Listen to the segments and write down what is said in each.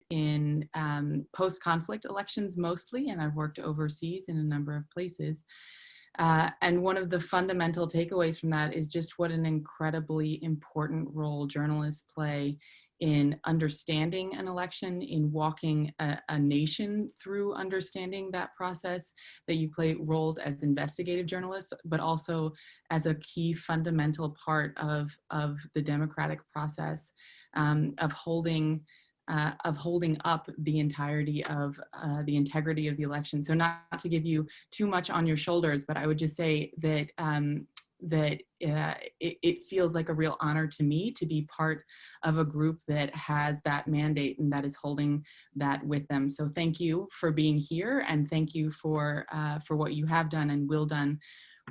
in post-conflict elections mostly, and I've worked overseas in a number of places. And one of the fundamental takeaways from that is just what an incredibly important role journalists play in understanding an election, in walking a nation through understanding that process, that you play roles as investigative journalists, but also as a key fundamental part of the democratic process, of holding up the entirety of the integrity of the election. So not to give you too much on your shoulders, but I would just say that it feels like a real honor to me to be part of a group that has that mandate and that is holding that with them. So thank you for being here, and thank you for what you have done and will done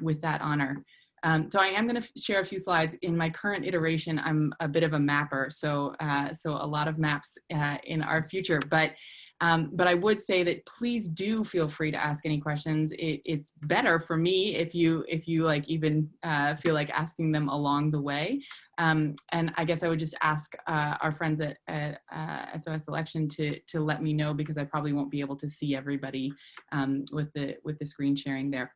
with that honor. So I am going to share a few slides. In my current iteration, I'm a bit of a mapper, so a lot of maps in our future. But I would say that please do feel free to ask any questions. It's better for me if you like even feel like asking them along the way. And I guess I would just ask our friends at SOS Election to let me know, because I probably won't be able to see everybody with the screen sharing there.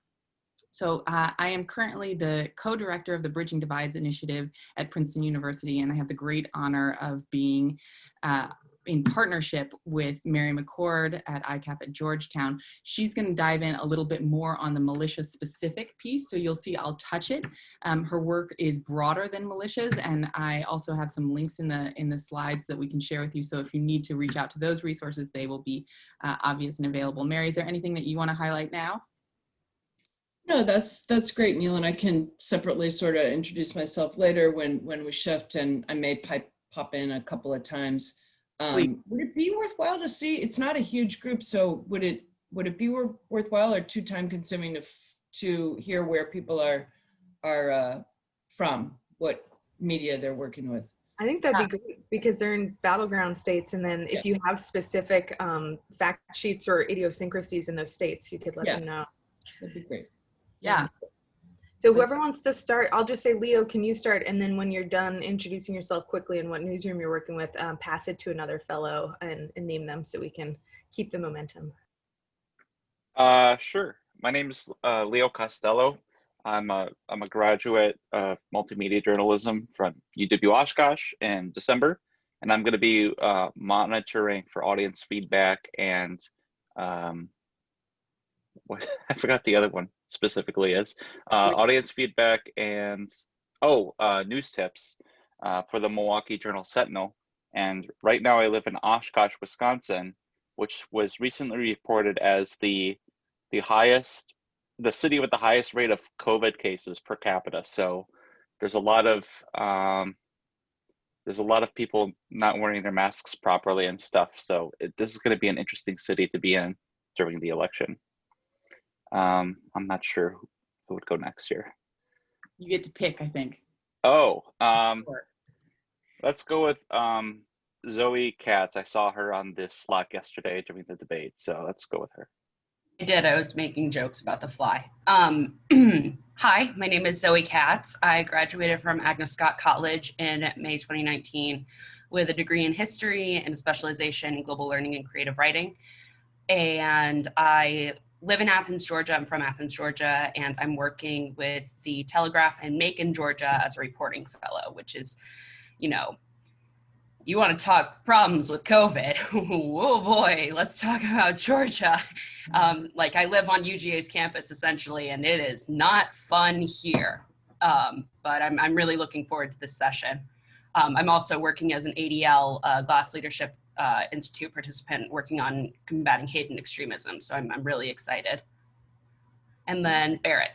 So I am currently the co-director of the Bridging Divides initiative at Princeton University, and I have the great honor of being in partnership with Mary McCord at ICAP at Georgetown. She's going to dive in a little bit more on the militia-specific piece, so you'll see I'll touch it. Her work is broader than militias, and I also have some links in the slides that we can share with you, so if you need to reach out to those resources, they will be obvious and available. Mary, is there anything that you want to highlight now? No, that's great, Neil, and I can separately sort of introduce myself later when we shift, and I may pop in a couple of times. Would it be worthwhile to see? It's not a huge group, so would it be worthwhile or too time consuming to hear where people are from, what media they're working with? I think that'd be great, because they're in battleground states, and then if you have specific fact sheets or idiosyncrasies in those states, you could let them know. That'd be great. Yeah. So whoever wants to start, I'll just say, Leo, can you start? And then when you're done introducing yourself quickly and what newsroom you're working with, pass it to another fellow and name them so we can keep the momentum. Sure. My name is Leo Costello. I'm a graduate of multimedia journalism from UW Oshkosh in December, and I'm going to be monitoring for audience feedback and what I forgot the other one specifically is audience feedback and news tips for the Milwaukee Journal Sentinel. And right now I live in Oshkosh, Wisconsin, which was recently reported as the city with the highest rate of COVID cases per capita. So there's a lot of people not wearing their masks properly and stuff. So this is going to be an interesting city to be in during the election. I'm not sure who would go next year. You get to pick, I think. Let's go with Zoe Katz. I saw her on this Slack yesterday during the debate, so let's go with her. I did. I was making jokes about the fly. Hi, my name is Zoe Katz. I graduated from Agnes Scott College in May 2019 with a degree in history and a specialization in global learning and creative writing. And I live in Athens, Georgia. I'm from Athens, Georgia, and I'm working with the Telegraph in Macon, Georgia as a reporting fellow, which is, you want to talk problems with COVID. Oh boy, let's talk about Georgia. I live on UGA's campus essentially, and it is not fun here. But I'm really looking forward to this session. I'm also working as an ADL Glass Leadership Institute participant working on combating hate and extremism. So I'm really excited. And then Barrett.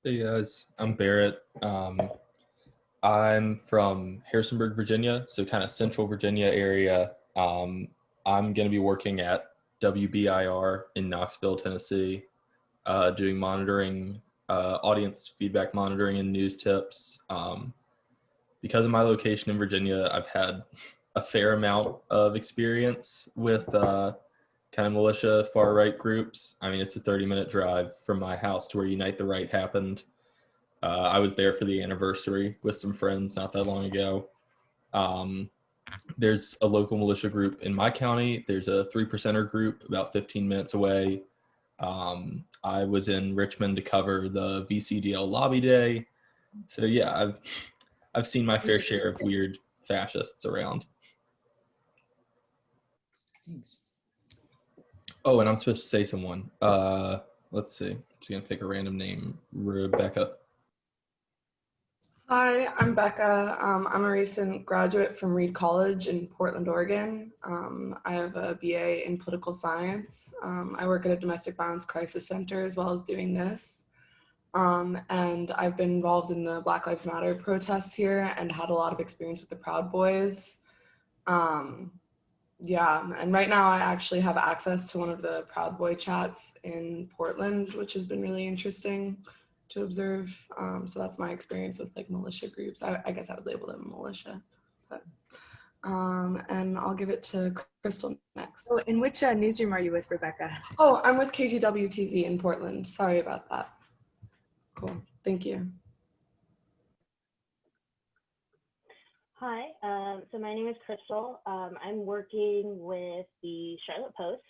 Hey guys, I'm Barrett. I'm from Harrisonburg, Virginia, so kind of central Virginia area. I'm going to be working at WBIR in Knoxville, Tennessee, doing monitoring, audience feedback monitoring and news tips. Because of my location in Virginia, I've had a fair amount of experience with kind of militia far-right groups. I mean, it's a 30-minute drive from my house to where Unite the Right happened. I was there for the anniversary with some friends not that long ago. there's a local militia group in my county. There's a 3%er group about 15 minutes away. I was in Richmond to cover the VCDL lobby day. So yeah, I've seen my fair share of weird fascists around. Thanks. Oh, and I'm supposed to say someone. Let's see. I'm just gonna pick a random name. Rebecca. Hi, I'm Becca. I'm a recent graduate from Reed College in Portland, Oregon. I have a BA in political science. I work at a domestic violence crisis center as well as doing this. And I've been involved in the Black Lives Matter protests here and had a lot of experience with the Proud Boys. Yeah, and right now I actually have access to one of the Proud Boy chats in Portland, which has been really interesting to observe. So that's my experience with like militia groups. I guess I would label them militia. But, and I'll give it to Crystal next. Oh, in which newsroom are you with, Rebecca? Oh, I'm with KGW TV in Portland. Sorry about that. Cool, thank you. Hi, so my name is Crystal. I'm working with the Charlotte Post.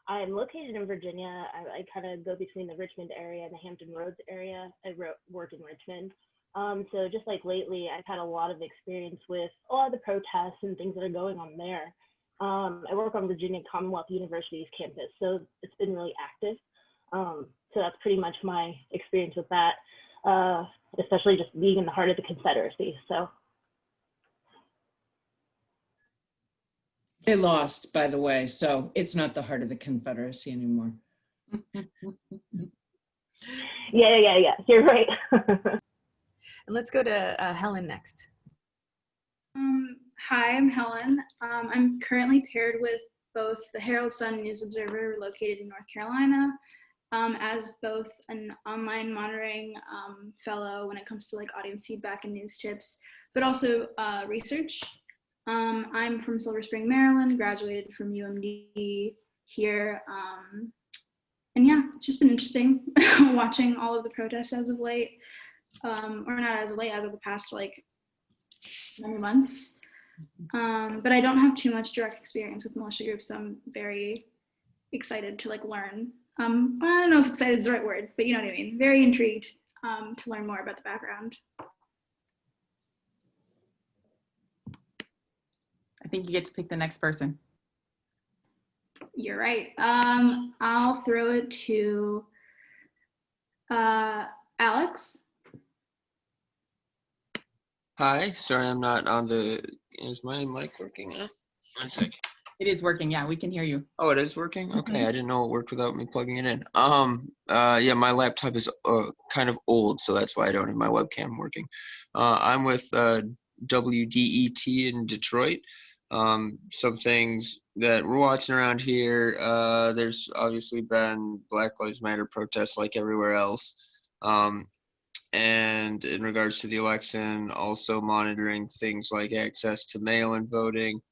I'm located in Virginia. I kind of go between the Richmond area and the Hampton Roads area. I work in Richmond. So just like lately, I've had a lot of experience with a lot of the protests and things that are going on there. I work on Virginia Commonwealth University's campus, so it's been really active. So that's pretty much my experience with that, especially just being in the heart of the Confederacy. So. They lost, by the way, so it's not the heart of the Confederacy anymore. Yeah, you're right. And let's go to Helen next. Hi, I'm Helen. I'm currently paired with both the Herald Sun News Observer located in North Carolina, as both an online monitoring fellow when it comes to like audience feedback and news tips, but also research. I'm from Silver Spring, Maryland, graduated from UMD here. And yeah, it's just been interesting watching all of the protests as of late, or not as of late, as of the past like many months. But I don't have too much direct experience with militia groups, so I'm very excited to like learn. I don't know if excited is the right word, but you know what I mean. Very intrigued to learn more about the background. I think you get to pick the next person. You're right. I'll throw it to Alex. Hi, sorry I'm not on the, is my mic working now? 1 second. It is working, yeah, we can hear you. Oh, it is working? Okay, I didn't know it worked without me plugging it in. Yeah, my laptop is kind of old, so that's why I don't have my webcam working. I'm with WDET in Detroit. Some things that we're watching around here, there's obviously been Black Lives Matter protests like everywhere else. And in regards to the election, also monitoring things like access to mail-in voting,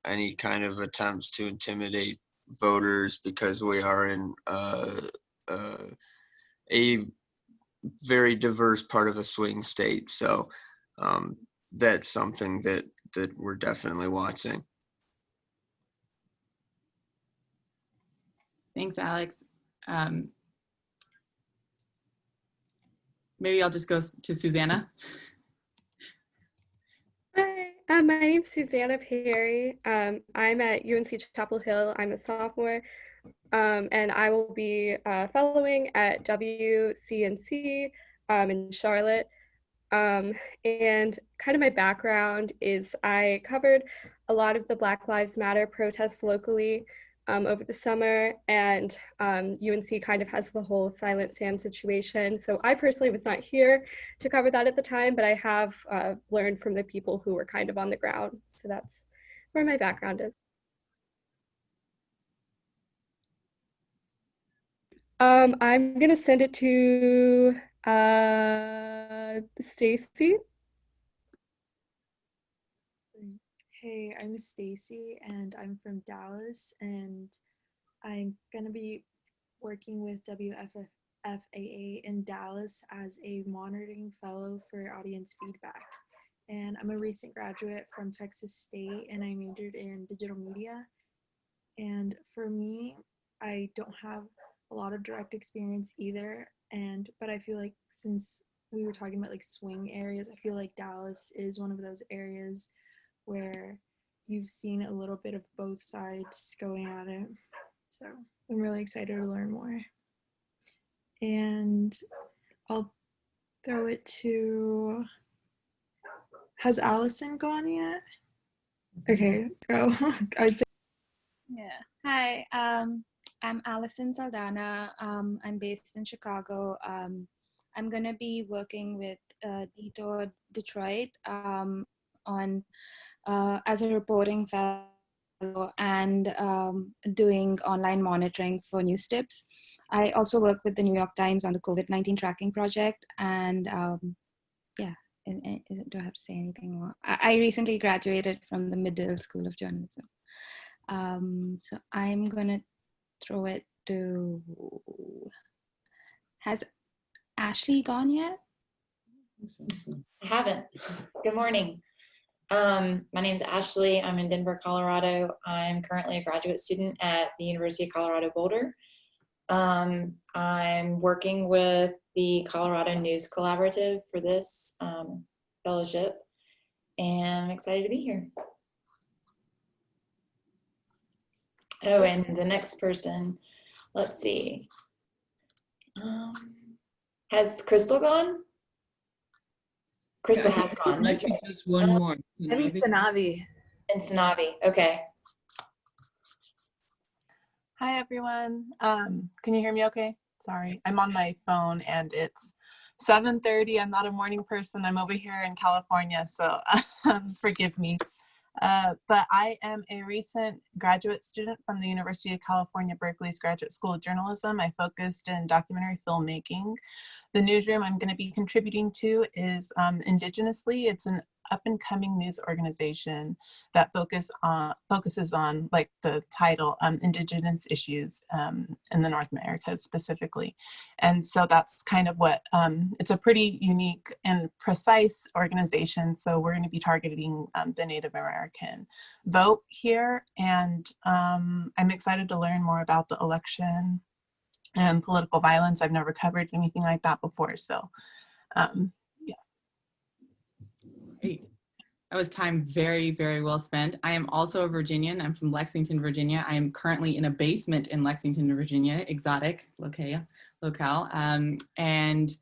any kind of attempts to intimidate voters because we are in a very diverse part of a swing state. So that's something that we're definitely watching. Thanks, Alex. Maybe I'll just go to Susanna. Hi, my name's Susanna Perry. I'm at UNC Chapel Hill. I'm a sophomore, and I will be fellowing at WCNC in Charlotte. And kind of my background is I covered a lot of the Black Lives Matter protests locally over the summer, and UNC kind of has the whole Silent Sam situation. So I personally was not here to cover that at the time, but I have learned from the people who were kind of on the ground. So that's where my background is. I'm gonna send it to Stacy. Hey, I'm Stacy and I'm from Dallas, and I'm gonna be working with WFFAA in Dallas as a monitoring fellow for audience feedback. and I'm a recent graduate from Texas State, and I majored in digital media. And for me, I don't have a lot of direct experience either, but I feel like since we were talking about like swing areas, I feel like Dallas is one of those areas where you've seen a little bit of both sides going at it. So I'm really excited to learn more. And I'll throw it to, has Allison gone yet? Okay, go. Yeah. Hi, I'm Allison Saldana. I'm based in Chicago. I'm gonna be working with Detour Detroit on as a reporting fellow and doing online monitoring for news tips. I also work with the New York Times on the COVID-19 tracking project, and yeah. Do I have to say anything more? I recently graduated from the Medill School of Journalism. So I'm gonna throw it to, has Ashley gone yet? I haven't. Good morning. My name is Ashley. I'm in Denver, Colorado. I'm currently a graduate student at the University of Colorado Boulder. I'm working with the Colorado News Collaborative for this fellowship, and I'm excited to be here. Oh, and the next person, let's see. Has Crystal gone? Crystal has gone. Might be just one more. I think Sanavi. And Sanavi. Okay. Hi, everyone. Can you hear me okay? Sorry, I'm on my phone and it's 7:30. I'm not a morning person. I'm over here in California, so forgive me. But I am a recent graduate student from the University of California, Berkeley's Graduate School of Journalism. I focused in documentary filmmaking. The newsroom I'm going to be contributing to is Indigenously. It's an up-and-coming news organization that focuses on, like the title, indigenous issues in the North America specifically. And so that's kind of what, it's a pretty unique and precise organization. So we're going to be targeting the Native American vote here. And I'm excited to learn more about the election and political violence. I've never covered anything like that before. So yeah. Great. That was time very, very well spent. I am also a Virginian. I'm from Lexington, Virginia. I am currently in a basement in Lexington, Virginia, exotic locale. And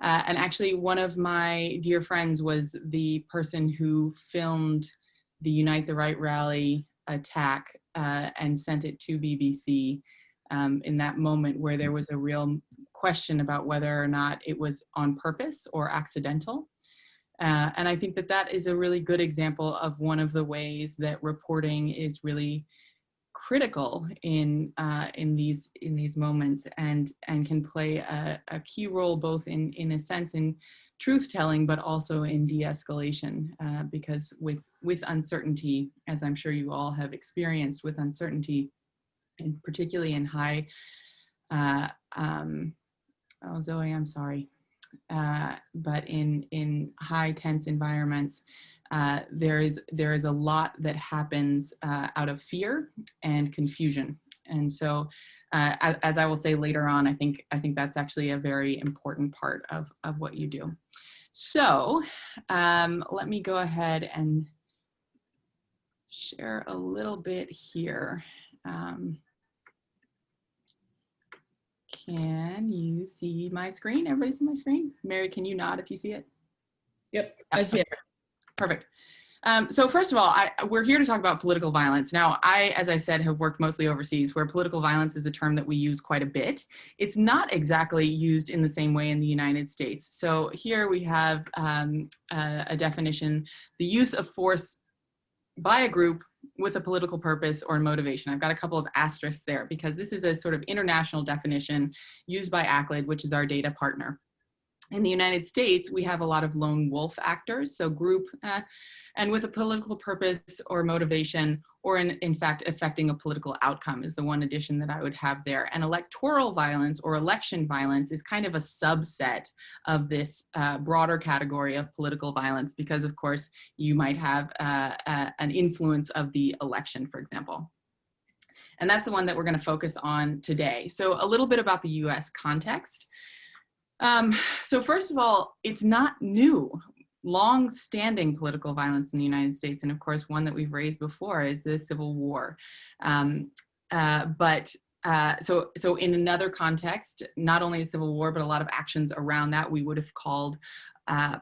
actually one of my dear friends was the person who filmed the Unite the Right rally attack and sent it to BBC in that moment where there was a real question about whether or not it was on purpose or accidental. And I think that that is a really good example of one of the ways that reporting is really critical in these moments and can play a key role both in a sense in truth telling, but also in de-escalation, because with uncertainty, as I'm sure you all have experienced with uncertainty, and particularly in high, oh Zoe, I'm sorry. But in high tense environments, there is a lot that happens out of fear and confusion. And so, as I will say later on, I think that's actually a very important part of what you do. So let me go ahead and share a little bit here. Can you see my screen? Everybody see my screen? Mary, can you nod if you see it? Yep, I see it. Perfect. So first of all, we're here to talk about political violence. Now, as I said, have worked mostly overseas, where political violence is a term that we use quite a bit. It's not exactly used in the same way in the United States. So here we have a definition: the use of force by a group with a political purpose or motivation. I've got a couple of asterisks there because this is a sort of international definition used by ACLID, which is our data partner. In the United States, we have a lot of lone wolf actors, so group and with a political purpose or motivation or in fact affecting a political outcome is the one addition that I would have there. And electoral violence or election violence is kind of a subset of this broader category of political violence, because of course you might have an influence of the election, for example. And that's the one that we're going to focus on today. So a little bit about the US context. So first of all, it's not new. Long-standing political violence in the United States, and of course one that we've raised before, is the Civil War. So in another context, not only a Civil War, but a lot of actions around that we would have called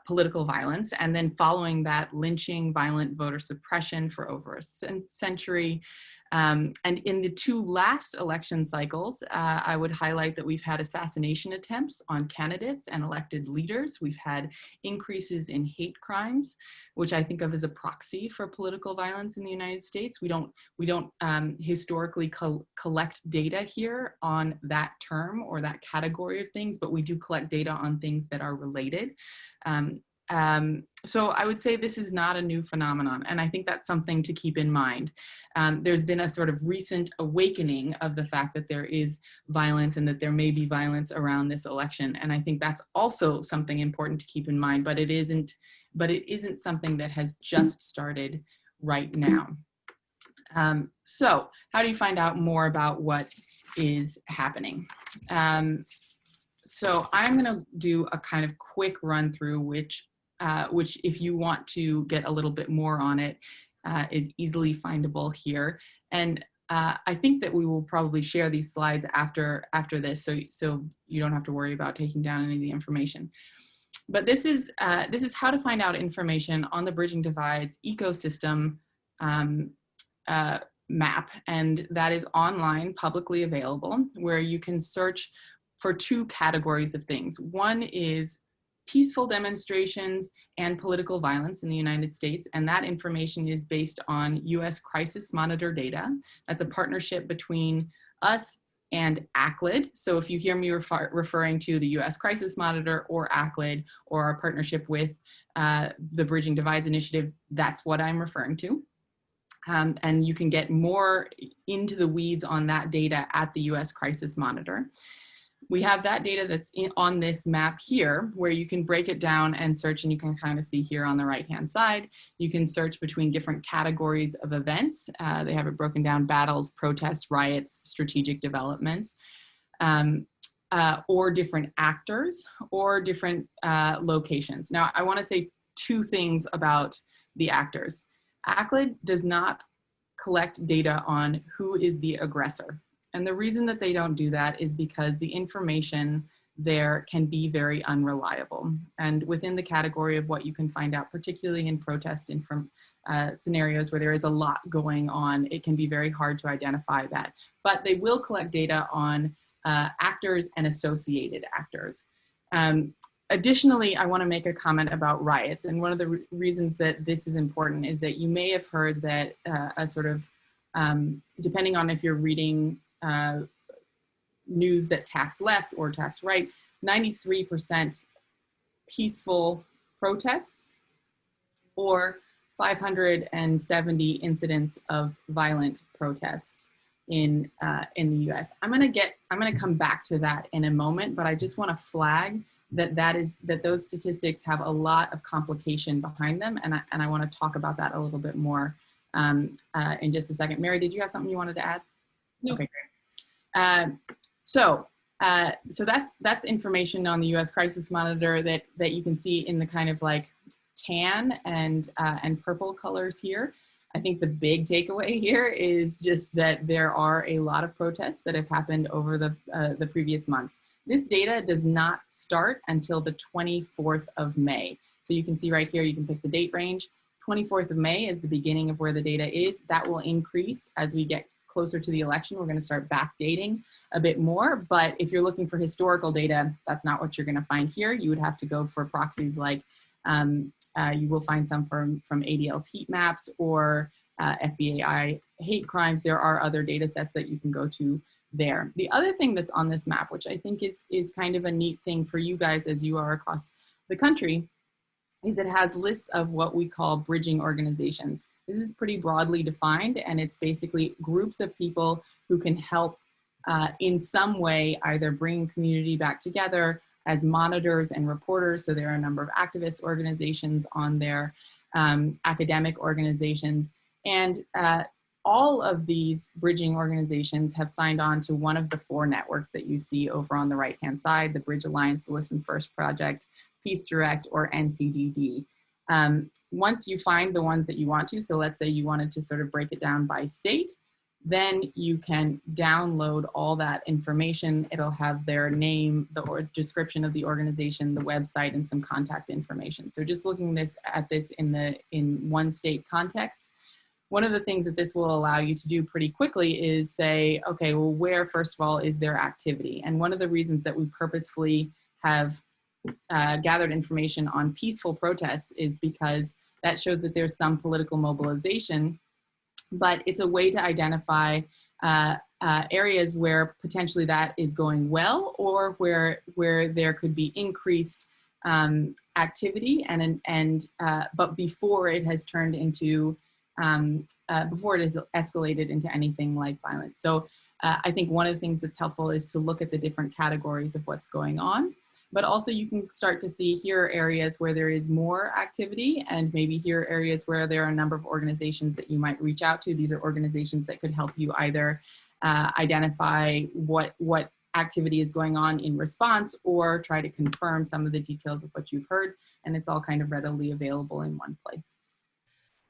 political violence. And then following that, lynching, violent voter suppression for over a century. And in the two last election cycles, I would highlight that we've had assassination attempts on candidates and elected leaders. We've had increases in hate crimes, which I think of as a proxy for political violence in the United States. We don't historically collect data here on that term or that category of things, but we do collect data on things that are related. So I would say this is not a new phenomenon, and I think that's something to keep in mind. There's been a sort of recent awakening of the fact that there is violence and that there may be violence around this election, and I think that's also something important to keep in mind, but it isn't something that has just started right now. So how do you find out more about what is happening? So I'm going to do a kind of quick run through, which if you want to get a little bit more on it, is easily findable here. And I think that we will probably share these slides after this, so you don't have to worry about taking down any of the information. But this is how to find out information on the Bridging Divides ecosystem map, and that is online, publicly available, where you can search for two categories of things. One is peaceful demonstrations and political violence in the United States, and that information is based on US Crisis Monitor data. That's a partnership between us and ACLID. So if you hear me referring to the US Crisis Monitor or ACLID or our partnership with the Bridging Divides Initiative, that's what I'm referring to. And you can get more into the weeds on that data at the US Crisis Monitor. We have that data that's on this map here, where you can break it down and search, and you can kind of see here on the right-hand side, you can search between different categories of events. They have it broken down: battles, protests, riots, strategic developments, or different actors, or different locations. Now, I want to say two things about the actors. ACLID does not collect data on who is the aggressor. And the reason that they don't do that is because the information there can be very unreliable. And within the category of what you can find out, particularly in protest and from scenarios where there is a lot going on, it can be very hard to identify that. But they will collect data on actors and associated actors. Additionally, I want to make a comment about riots. And one of the reasons that this is important is that you may have heard that a sort of, depending on if you're reading news that tax left or tax right, 93% peaceful protests, or 570 incidents of violent protests in the U.S. I'm gonna come back to that in a moment, but I just want to flag that those statistics have a lot of complication behind them, and I want to talk about that a little bit more in just a second. Mary, did you have something you wanted to add? No. Okay, great. So that's information on the U.S. Crisis Monitor that you can see in the kind of like tan and purple colors here. I think the big takeaway here is just that there are a lot of protests that have happened over the previous months. This data does not start until the 24th of May. So you can see right here, you can pick the date range. 24th of May is the beginning of where the data is. That will increase as we get closer to the election. We're going to start backdating a bit more, but if you're looking for historical data, that's not what you're going to find here. You would have to go for proxies like you will find some from ADL's heat maps or FBAI hate crimes. There are other data sets that you can go to there. The other thing that's on this map, which I think is kind of a neat thing for you guys as you are across the country, is it has lists of what we call bridging organizations. This is pretty broadly defined, and it's basically groups of people who can help in some way either bring community back together as monitors and reporters. So there are a number of activist organizations on there, academic organizations, and all of these bridging organizations have signed on to one of the 4 networks that you see over on the right-hand side: the Bridge Alliance, the Listen First Project, Peace Direct, or NCDD. Once you find the ones that you want to, so let's say you wanted to sort of break it down by state, then you can download all that information. It'll have their name, the description of the organization, the website, and some contact information. So just looking at this in one state context, one of the things that this will allow you to do pretty quickly is say, okay, well, where, first of all, is there activity? And one of the reasons that we purposefully have gathered information on peaceful protests is because that shows that there's some political mobilization, but it's a way to identify areas where potentially that is going well, or where there could be increased activity, but before it has turned into before it is escalated into anything like violence. So I think one of the things that's helpful is to look at the different categories of what's going on, but also you can start to see here are areas where there is more activity, and maybe here are areas where there are a number of organizations that you might reach out to. These are organizations that could help you either identify what activity is going on in response, or try to confirm some of the details of what you've heard, and it's all kind of readily available in one place.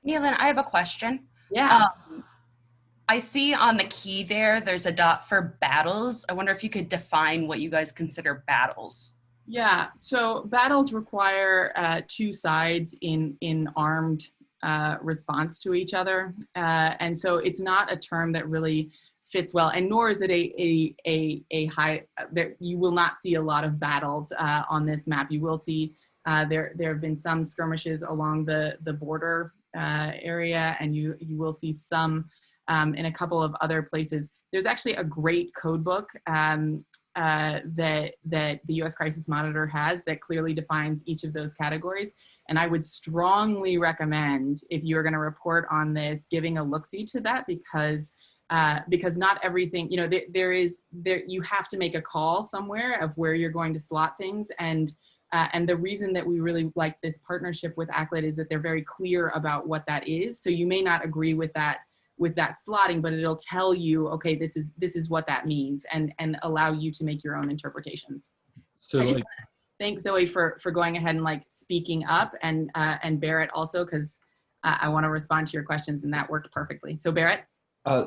Nealyn, I have a question. Yeah. I see on the key there's a dot for battles. I wonder if you could define what you guys consider battles. Yeah, so battles require 2 sides in armed response to each other. And so it's not a term that really fits well, and nor is it a high, you will not see a lot of battles on this map. You will see there have been some skirmishes along the border area, and you will see some in a couple of other places. There's actually a great code book that the U.S. Crisis Monitor has that clearly defines each of those categories. And I would strongly recommend, if you're going to report on this, giving a look-see to that, because not everything, you know, you have to make a call somewhere of where you're going to slot things. And the reason that we really like this partnership with ACLED is that they're very clear about what that is. So you may not agree with that slotting, but it'll tell you, okay, this is what that means, and allow you to make your own interpretations. So thanks, Zoe, for going ahead and speaking up, and Barrett also, because I want to respond to your questions, and that worked perfectly. So Barrett?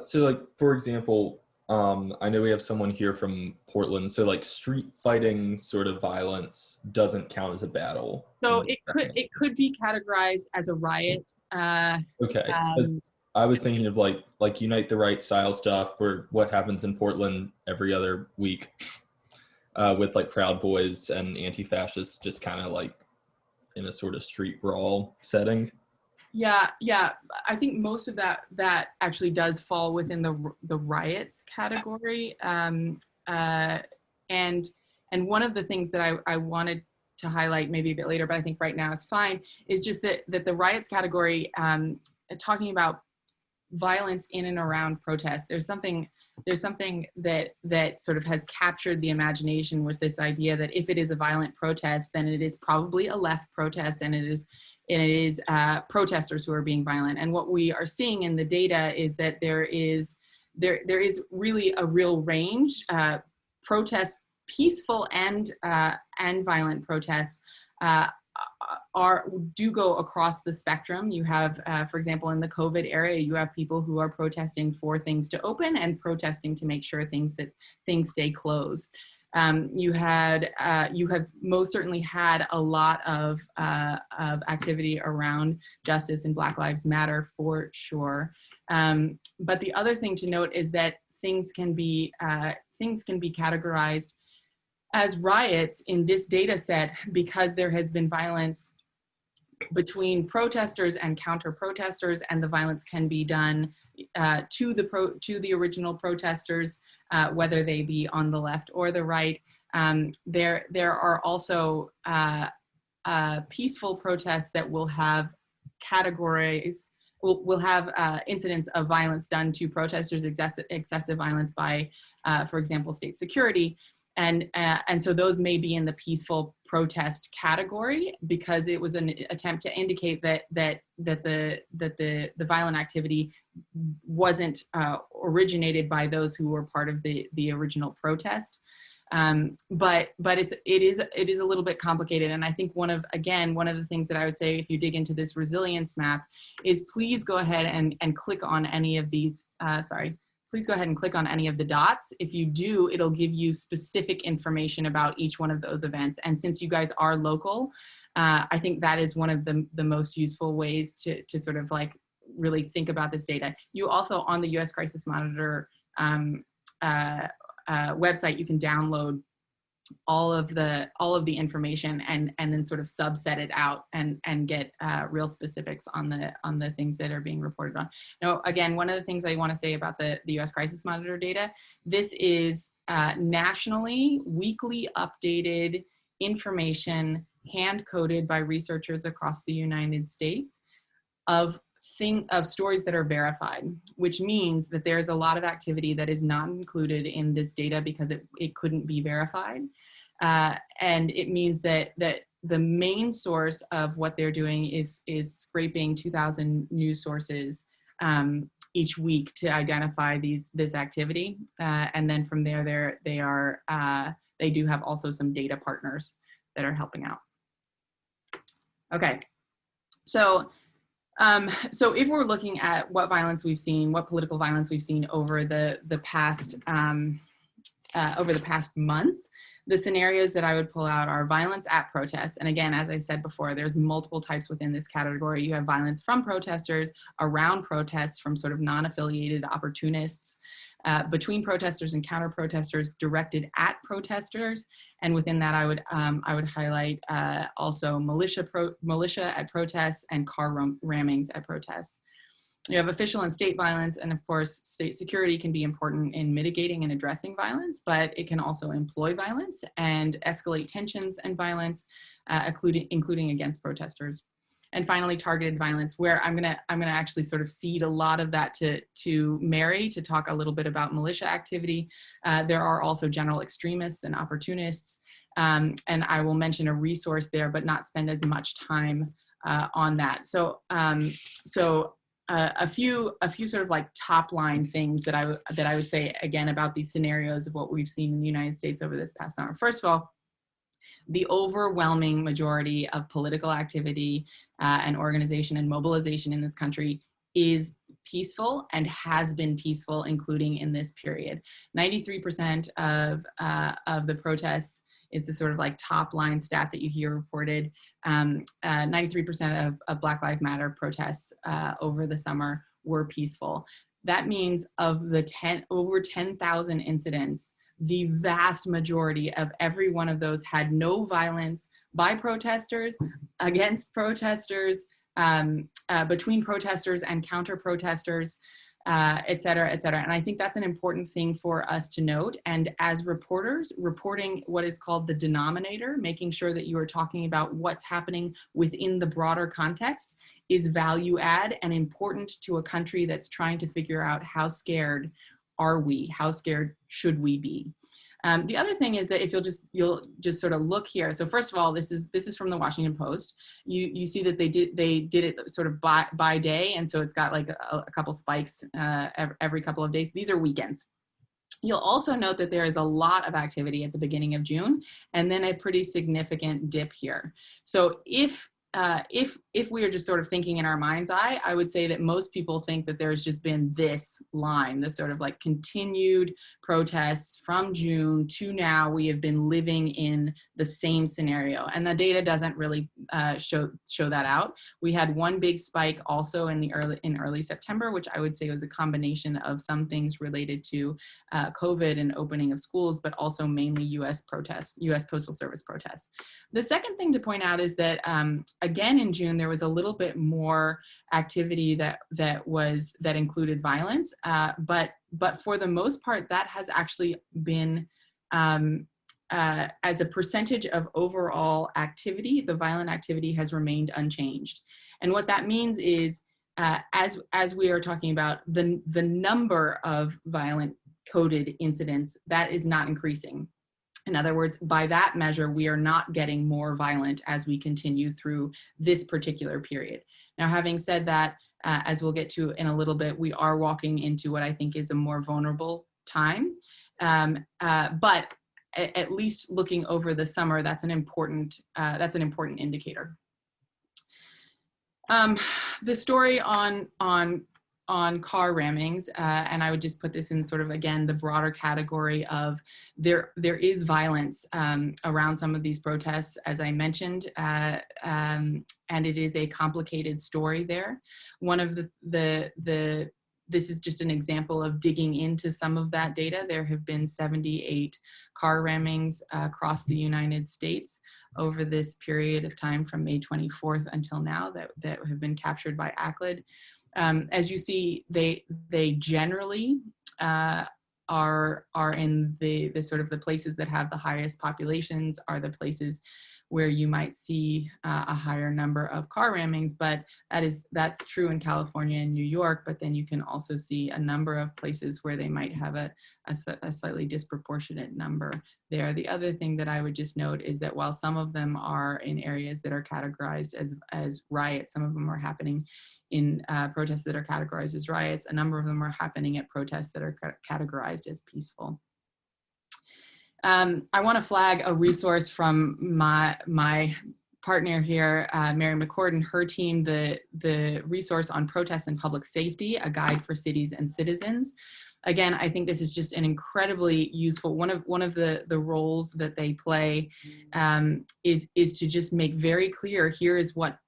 So for example, I know we have someone here from Portland. So street fighting sort of violence doesn't count as a battle. So it could be categorized as a riot. Okay. I was thinking of like Unite the Right style stuff for what happens in Portland every other week with Proud Boys and anti-fascists just kind of in a sort of street brawl setting. Yeah. I think most of that actually does fall within the riots category. And one of the things that I wanted to highlight maybe a bit later, but I think right now is fine, is just that the riots category, talking about violence in and around protests, there's something that sort of has captured the imagination with this idea that if it is a violent protest, then it is probably a left protest, and it is protesters who are being violent. And what we are seeing in the data is that there is really a real range. Protests, peaceful and violent protests, do go across the spectrum. You have, for example, in the COVID area, you have people who are protesting for things to open and protesting to make sure things stay closed. You have most certainly had a lot of activity around justice and Black Lives Matter for sure. But the other thing to note is that things can be categorized as riots in this data set because there has been violence between protesters and counter-protesters, and the violence can be done to the original protesters, whether they be on the left or the right. There are also peaceful protests that will have categories we'll have incidents of violence done to protesters, excessive violence by, for example, state security. And so those may be in the peaceful protest category because it was an attempt to indicate that the violent activity wasn't originated by those who were part of the original protest. But it is a little bit complicated. And I think one of the things that I would say if you dig into this resilience map is please go ahead and click on any of these, please go ahead and click on any of the dots. If you do, it'll give you specific information about each one of those events. And since you guys are local, I think that is one of the most useful ways to sort of like really think about this data. You also, on the US Crisis Monitor website, you can download all of the information and then sort of subset it out and get real specifics on the things that are being reported on. Now, again, one of the things I want to say about the US Crisis Monitor data, this is nationally weekly updated information hand-coded by researchers across the United States of stories that are verified, which means that there's a lot of activity that is not included in this data because it couldn't be verified. And it means that the main source of what they're doing is scraping 2,000 news sources each week to identify this activity. And then from there, they do have also some data partners that are helping out. Okay, so if we're looking at what violence we've seen, what political violence we've seen over the past months, the scenarios that I would pull out are violence at protests. And again, as I said before, there's multiple types within this category. You have violence from protesters, around protests from sort of non-affiliated opportunists, between protesters and counter-protesters, directed at protesters. And within that, I would highlight also militia at protests and car rammings at protests. You have official and state violence, and of course, state security can be important in mitigating and addressing violence, but it can also employ violence and escalate tensions and violence, including against protesters. And finally, targeted violence, where I'm gonna actually sort of cede a lot of that to Mary to talk a little bit about militia activity. There are also general extremists and opportunists, and I will mention a resource there, but not spend as much time on that. So, a few sort of like top line things that I would say again about these scenarios of what we've seen in the United States over this past summer. First of all, the overwhelming majority of political activity and organization and mobilization in this country is peaceful and has been peaceful, including in this period. 93% of the protests is the sort of like top line stat that you hear reported. 93% of Black Lives Matter protests over the summer were peaceful. That means of the over 10,000 incidents, the vast majority of every one of those had no violence by protesters, against protesters, between protesters and counter-protesters, et cetera, et cetera. And I think that's an important thing for us to note. And as reporters, reporting what is called the denominator, making sure that you are talking about what's happening within the broader context, is value add and important to a country that's trying to figure out how scared are we? How scared should we be? The other thing is that if you'll just sort of look here. So first of all, this is from the Washington Post. You see that they did it sort of by day, and so it's got like a couple spikes every couple of days. These are weekends. You'll also note that there is a lot of activity at the beginning of June, and then a pretty significant dip here. So if we are just sort of thinking in our mind's eye, I would say that most people think that there's just been this line, this sort of like continued protests from June to now. We have been living in the same scenario, and the data doesn't really show that out. We had one big spike also in early September, which I would say was a combination of some things related to COVID and opening of schools, but also mainly U.S. protests, U.S. Postal Service protests. The second thing to point out is that again, in June, there was a little bit more activity that included violence, but for the most part, that has actually been, as a percentage of overall activity, the violent activity has remained unchanged. And what that means is as we are talking about the number of violent coded incidents, that is not increasing. In other words, by that measure, we are not getting more violent as we continue through this particular period. Now, having said that, as we'll get to in a little bit, we are walking into what I think is a more vulnerable time. But at least looking over the summer, that's an important indicator. The story on car rammings, and I would just put this in sort of, again, the broader category of there is violence around some of these protests, as I mentioned, and it is a complicated story there. One of this is just an example of digging into some of that data. There have been 78 car rammings across the United States over this period of time from May 24th until now that have been captured by ACLED. As you see, they generally are in the sort of the places that have the highest populations, are the places where you might see a higher number of car rammings, but that's true in California and New York, but then you can also see a number of places where they might have a slightly disproportionate number there. The other thing that I would just note is that while some of them are in areas that are categorized as riots, some of them are happening in protests that are categorized as riots, a number of them are happening at protests that are categorized as peaceful. I want to flag a resource from my partner here, Mary McCord, her team, the resource on protests and public safety, a guide for cities and citizens. Again, I think this is just an incredibly useful, one of the roles that they play is to just make very clear, here is what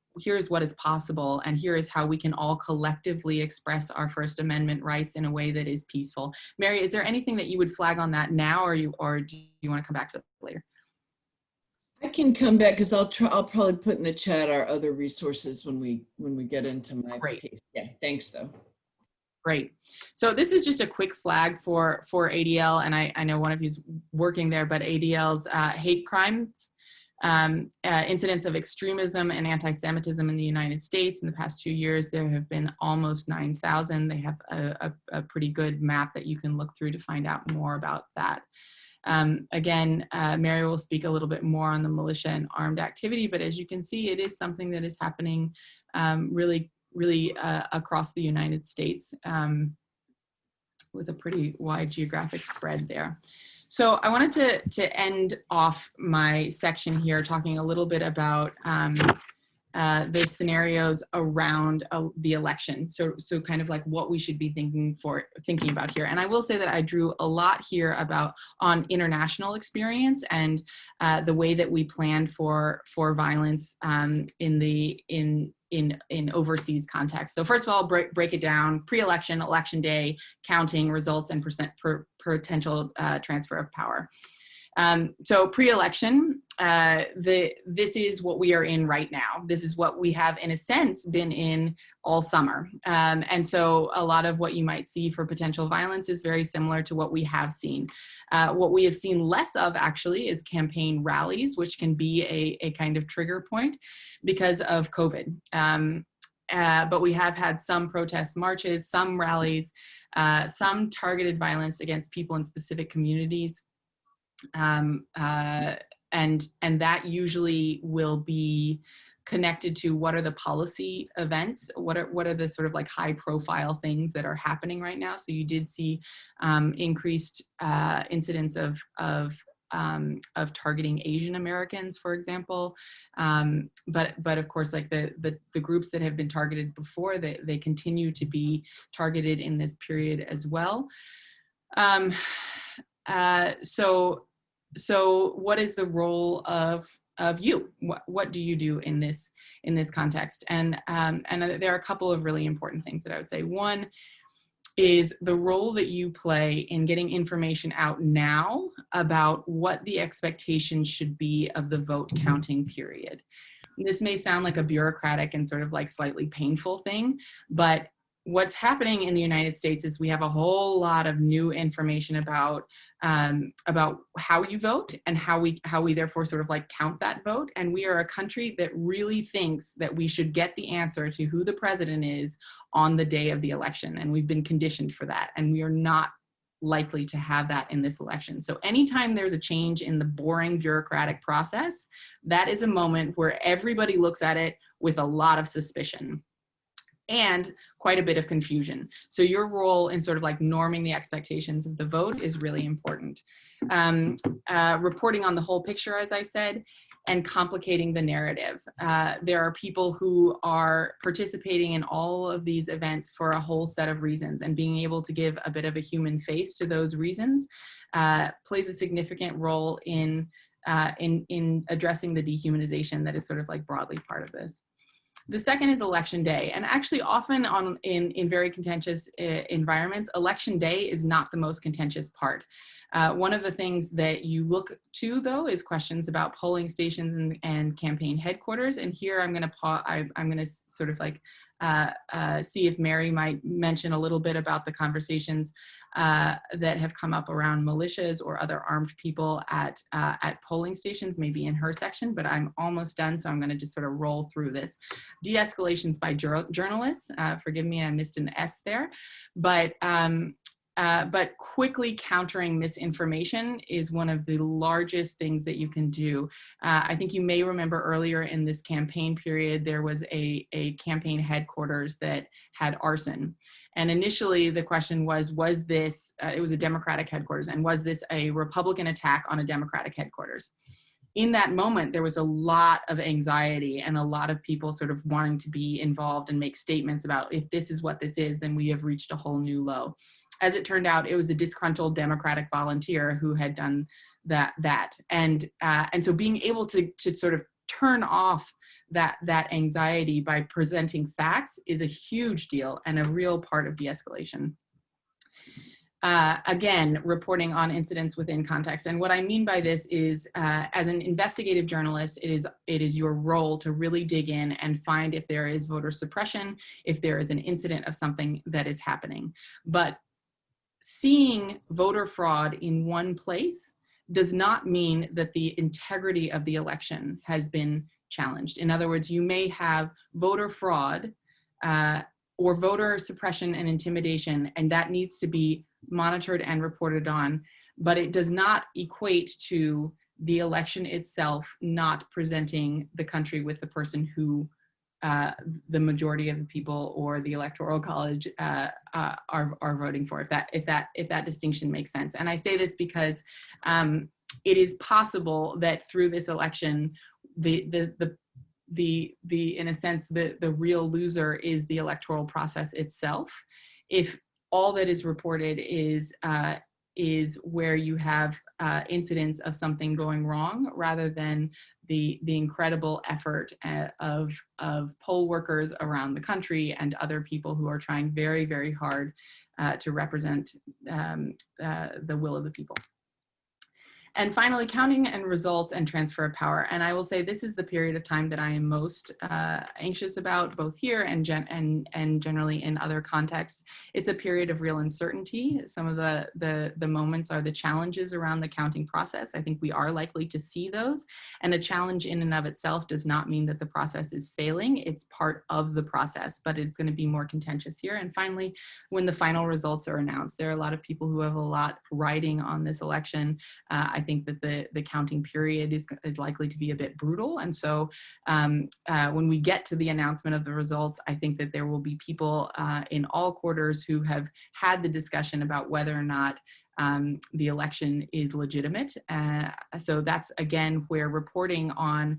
is possible, and here is how we can all collectively express our First Amendment rights in a way that is peaceful. Mary, is there anything that you would flag on that now, or do you want to come back to it later? I can come back because I'll probably put in the chat our other resources when we get into my case. Yeah, thanks though. Great. So this is just a quick flag for ADL, and I know one of you's working there, but ADL's hate crimes. Incidents of extremism and anti-Semitism in the United States in the past 2 years, there have been almost 9,000. They have a pretty good map that you can look through to find out more about that. Again, Mary will speak a little bit more on the militia and armed activity, but as you can see, it is something that is happening really across the United States with a pretty wide geographic spread there. So I wanted to end off my section here talking a little bit about the scenarios around the election. So kind of like what we should be thinking about here. And I will say that I drew a lot here on international experience and the way that we planned for violence in overseas context. So first of all, break it down: pre-election, election day, counting results, and potential transfer of power. So pre-election, this is what we are in right now. This is what we have, in a sense, been in all summer. And so a lot of what you might see for potential violence is very similar to what we have seen. What we have seen less of, actually, is campaign rallies, which can be a kind of trigger point because of COVID. But we have had some protest marches, some rallies, some targeted violence against people in specific communities. And that usually will be connected to what are the policy events, what are the sort of like high profile things that are happening right now. So you did see increased incidents of targeting Asian Americans, for example. But of course, like the groups that have been targeted before, they continue to be targeted in this period as well. So what is the role of you? What do you do in this context? And there are a couple of really important things that I would say. One is the role that you play in getting information out now about what the expectation should be of the vote counting period. This may sound like a bureaucratic and sort of like slightly painful thing, but what's happening in the United States is we have a whole lot of new information about how you vote and how we therefore sort of like count that vote. And we are a country that really thinks that we should get the answer to who the president is on the day of the election. And we've been conditioned for that. And we are not likely to have that in this election. So anytime there's a change in the boring bureaucratic process, that is a moment where everybody looks at it with a lot of suspicion and quite a bit of confusion. So your role in sort of like norming the expectations of the vote is really important. Reporting on the whole picture, as I said, and complicating the narrative. There are people who are participating in all of these events for a whole set of reasons, and being able to give a bit of a human face to those reasons plays a significant role in addressing the dehumanization that is sort of like broadly part of this. The second is election day. And actually often in very contentious environments, election day is not the most contentious part. One of the things that you look to, though, is questions about polling stations and campaign headquarters. And here I'm going to sort of like see if Mary might mention a little bit about the conversations that have come up around militias or other armed people at polling stations, maybe in her section, but I'm almost done, so I'm going to just sort of roll through this. De-escalations by journalists, forgive me, I missed an S there, but quickly countering misinformation is one of the largest things that you can do. I think you may remember earlier in this campaign period, there was a campaign headquarters that had arson. And initially the question was this, it was a Democratic headquarters, and was this a Republican attack on a Democratic headquarters? In that moment, there was a lot of anxiety and a lot of people sort of wanting to be involved and make statements about, if this is what this is, then we have reached a whole new low. As it turned out, it was a disgruntled Democratic volunteer who had done that. And so being able to sort of turn off that anxiety by presenting facts is a huge deal and a real part of de-escalation. Again, reporting on incidents within context. And what I mean by this is, as an investigative journalist, it is your role to really dig in and find if there is voter suppression, if there is an incident of something that is happening. But seeing voter fraud in one place does not mean that the integrity of the election has been challenged. In other words, you may have voter fraud or voter suppression and intimidation, and that needs to be monitored and reported on, but it does not equate to the election itself not presenting the country with the person who the majority of the people or the Electoral College are voting for, if that distinction makes sense. And I say this because it is possible that through this election, in a sense, the real loser is the electoral process itself. If all that is reported is where you have incidents of something going wrong, rather than the incredible effort of poll workers around the country and other people who are trying very, very hard to represent the will of the people. And finally, counting and results and transfer of power. And I will say this is the period of time that I am most anxious about, both here and generally in other contexts. It's a period of real uncertainty. Some of the moments are the challenges around the counting process. I think we are likely to see those. And a challenge in and of itself does not mean that the process is failing. It's part of the process, but it's going to be more contentious here. And finally, when the final results are announced, there are a lot of people who have a lot riding on this election. I think that the counting period is likely to be a bit brutal. And so when we get to the announcement of the results, I think that there will be people in all quarters who have had the discussion about whether or not the election is legitimate. So that's, again, where reporting on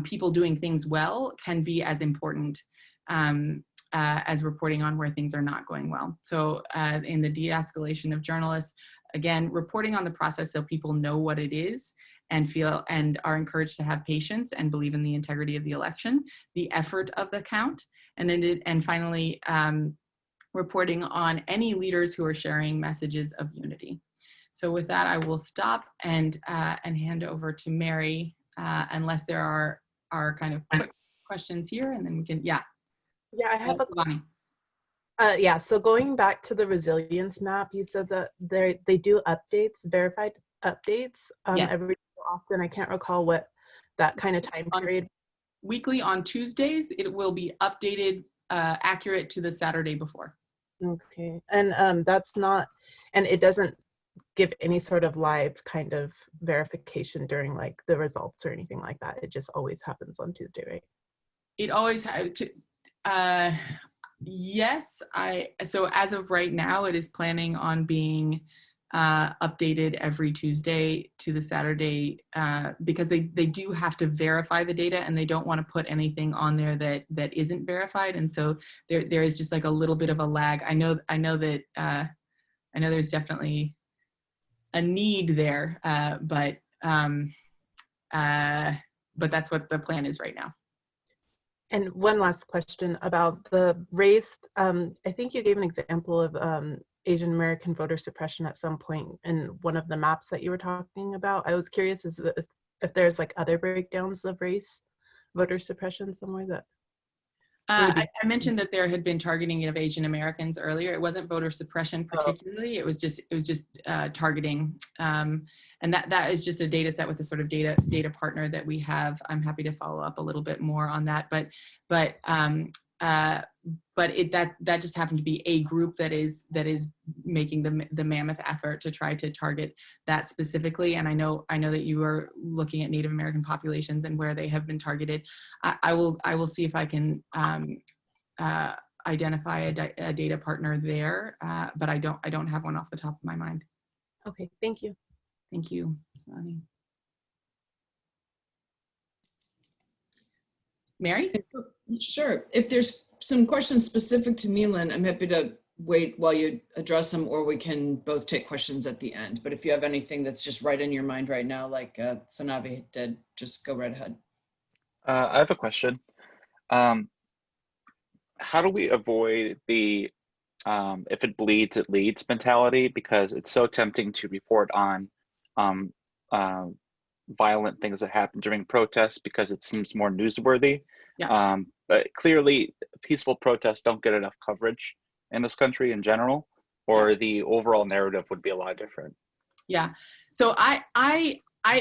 people doing things well can be as important as reporting on where things are not going well. So in the de-escalation of journalists, again, reporting on the process so people know what it is and feel and are encouraged to have patience and believe in the integrity of the election, the effort of the count, and finally, reporting on any leaders who are sharing messages of unity. So with that, I will stop and hand over to Mary, unless there are kind of quick questions here, and then we can, yeah. Yeah, I have Yeah, so going back to the resilience map, you said that they do updates, verified updates Yes. every so often. I can't recall what that kind of time period. Weekly on Tuesdays, it will be updated accurate to the Saturday before. Okay, and that's not, and it doesn't give any sort of live kind of verification during like the results or anything like that. It just always happens on Tuesday, right? It always has to. Yes, so as of right now, it is planning on being updated every Tuesday to the Saturday because they do have to verify the data and they don't want to put anything on there that isn't verified, and so there is just like a little bit of a lag. I know that I know there's definitely a need there, but that's what the plan is right now. And one last question about the race. I think you gave an example of Asian American voter suppression at some point in one of the maps that you were talking about. I was curious if there's like other breakdowns of race voter suppression somewhere that. I mentioned that there had been targeting of Asian Americans earlier. It wasn't voter suppression particularly. It was just targeting, and that is just a data set with a sort of data partner that we have. I'm happy to follow up a little bit more on that, but that just happened to be a group that is making the mammoth effort to try to target that specifically. And I know that you are looking at Native American populations and where they have been targeted. I will see if I can identify a data partner there, but I don't have one off the top of my mind. Okay, thank you. Thank you, Sonny. Mary? Sure. If there's some questions specific to Milan, I'm happy to wait while you address them, or we can both take questions at the end. But if you have anything that's just right in your mind right now, like Sanavi did, just go right ahead. I have a question. How do we avoid the if it bleeds, it leads mentality? Because it's so tempting to report on violent things that happen during protests because it seems more newsworthy. Yeah. But clearly, peaceful protests don't get enough coverage in this country in general, or the overall narrative would be a lot different. Yeah. So I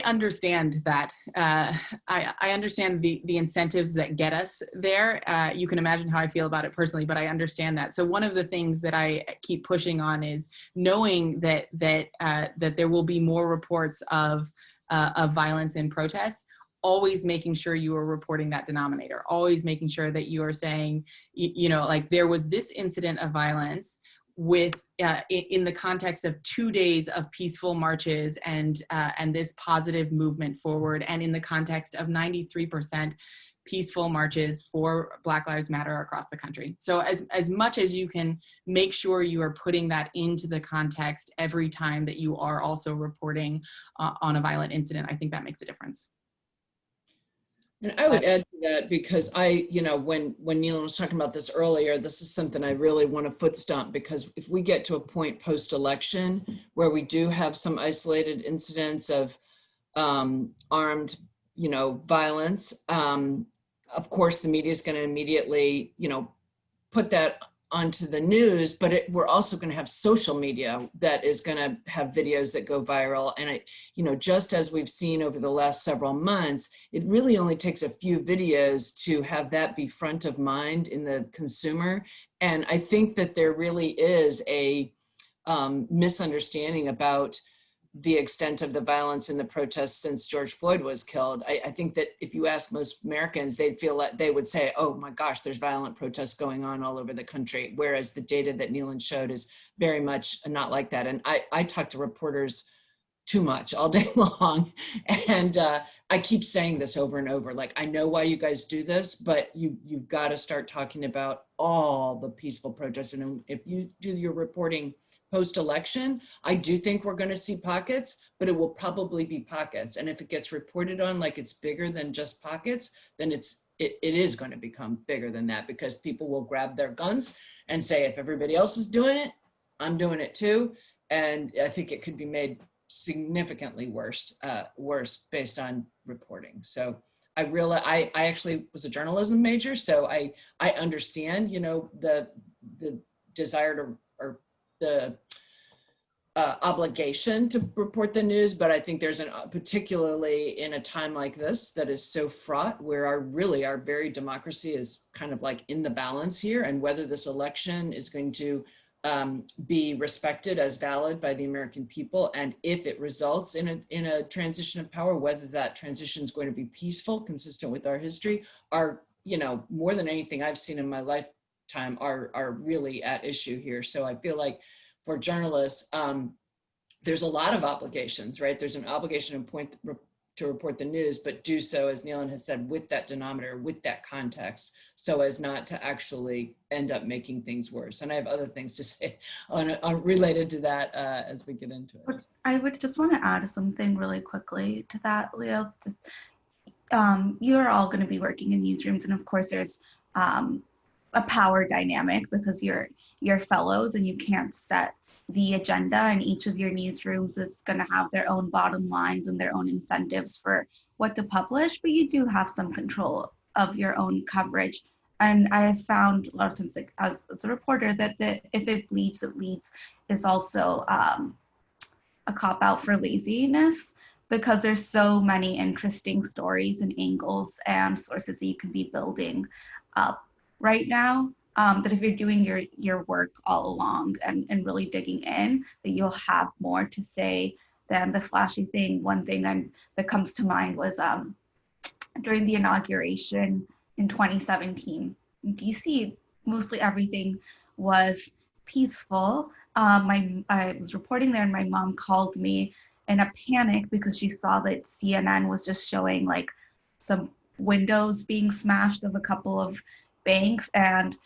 understand that. I understand the incentives that get us there. You can imagine how I feel about it personally, but I understand that. So one of the things that I keep pushing on is knowing that there will be more reports of violence in protests. Always making sure you are reporting that denominator. Always making sure that you are saying, like there was this incident of violence with in the context of 2 days of peaceful marches and this positive movement forward, and in the context of 93% peaceful marches for Black Lives Matter across the country. So as much as you can make sure you are putting that into the context every time that you are also reporting on a violent incident, I think that makes a difference. And I would add to that because when Neil was talking about this earlier, this is something I really want to foot stomp, because if we get to a point post-election where we do have some isolated incidents of armed, violence, of course the media is going to immediately, put that onto the news, but we're also going to have social media that is going to have videos that go viral. And just as we've seen over the last several months, it really only takes a few videos to have that be front of mind in the consumer. And I think that there really is a misunderstanding about the extent of the violence in the protests since George Floyd was killed. I think that if you ask most Americans, they'd feel like they would say, oh my gosh, there's violent protests going on all over the country. Whereas the data that Neelan showed is very much not like that. And I talk to reporters too much all day long. And I keep saying this over and over, like, I know why you guys do this, but you've got to start talking about all the peaceful protests. And if you do your reporting post-election, I do think we're going to see pockets, but it will probably be pockets. And if it gets reported on like it's bigger than just pockets, then it is going to become bigger than that, because people will grab their guns and say, if everybody else is doing it, I'm doing it too. And I think it could be made significantly worse based on reporting. So I actually was a journalism major, so I understand, the desire to, or the obligation to report the news, but I think there's particularly in a time like this that is so fraught, where our very democracy is kind of like in the balance here, and whether this election is going to be respected as valid by the American people, and if it results in a transition of power, whether that transition is going to be peaceful, consistent with our history, are, you know, more than anything I've seen in my lifetime, are really at issue here. So I feel like for journalists, there's a lot of obligations, right? There's an obligation to report the news, but do so, as Neelan has said, with that denominator, with that context, so as not to actually end up making things worse. And I have other things to say on related to that as we get into it. I would just want to add something really quickly to that, Leo. You're all going to be working in newsrooms, and of course there's a power dynamic because you're fellows and you can't set the agenda, and each of your newsrooms is going to have their own bottom lines and their own incentives for what to publish, but you do have some control of your own coverage. And I have found a lot of times, like as a reporter, that if it bleeds, it leads is also a cop-out for laziness, because there's so many interesting stories and angles and sources that you can be building up right now, that if you're doing your work all along and really digging in, that you'll have more to say than the flashy thing. One thing that comes to mind was during the inauguration in 2017 in DC, mostly everything was peaceful. I was reporting there and my mom called me in a panic because she saw that CNN was just showing like some windows being smashed of a couple of banks and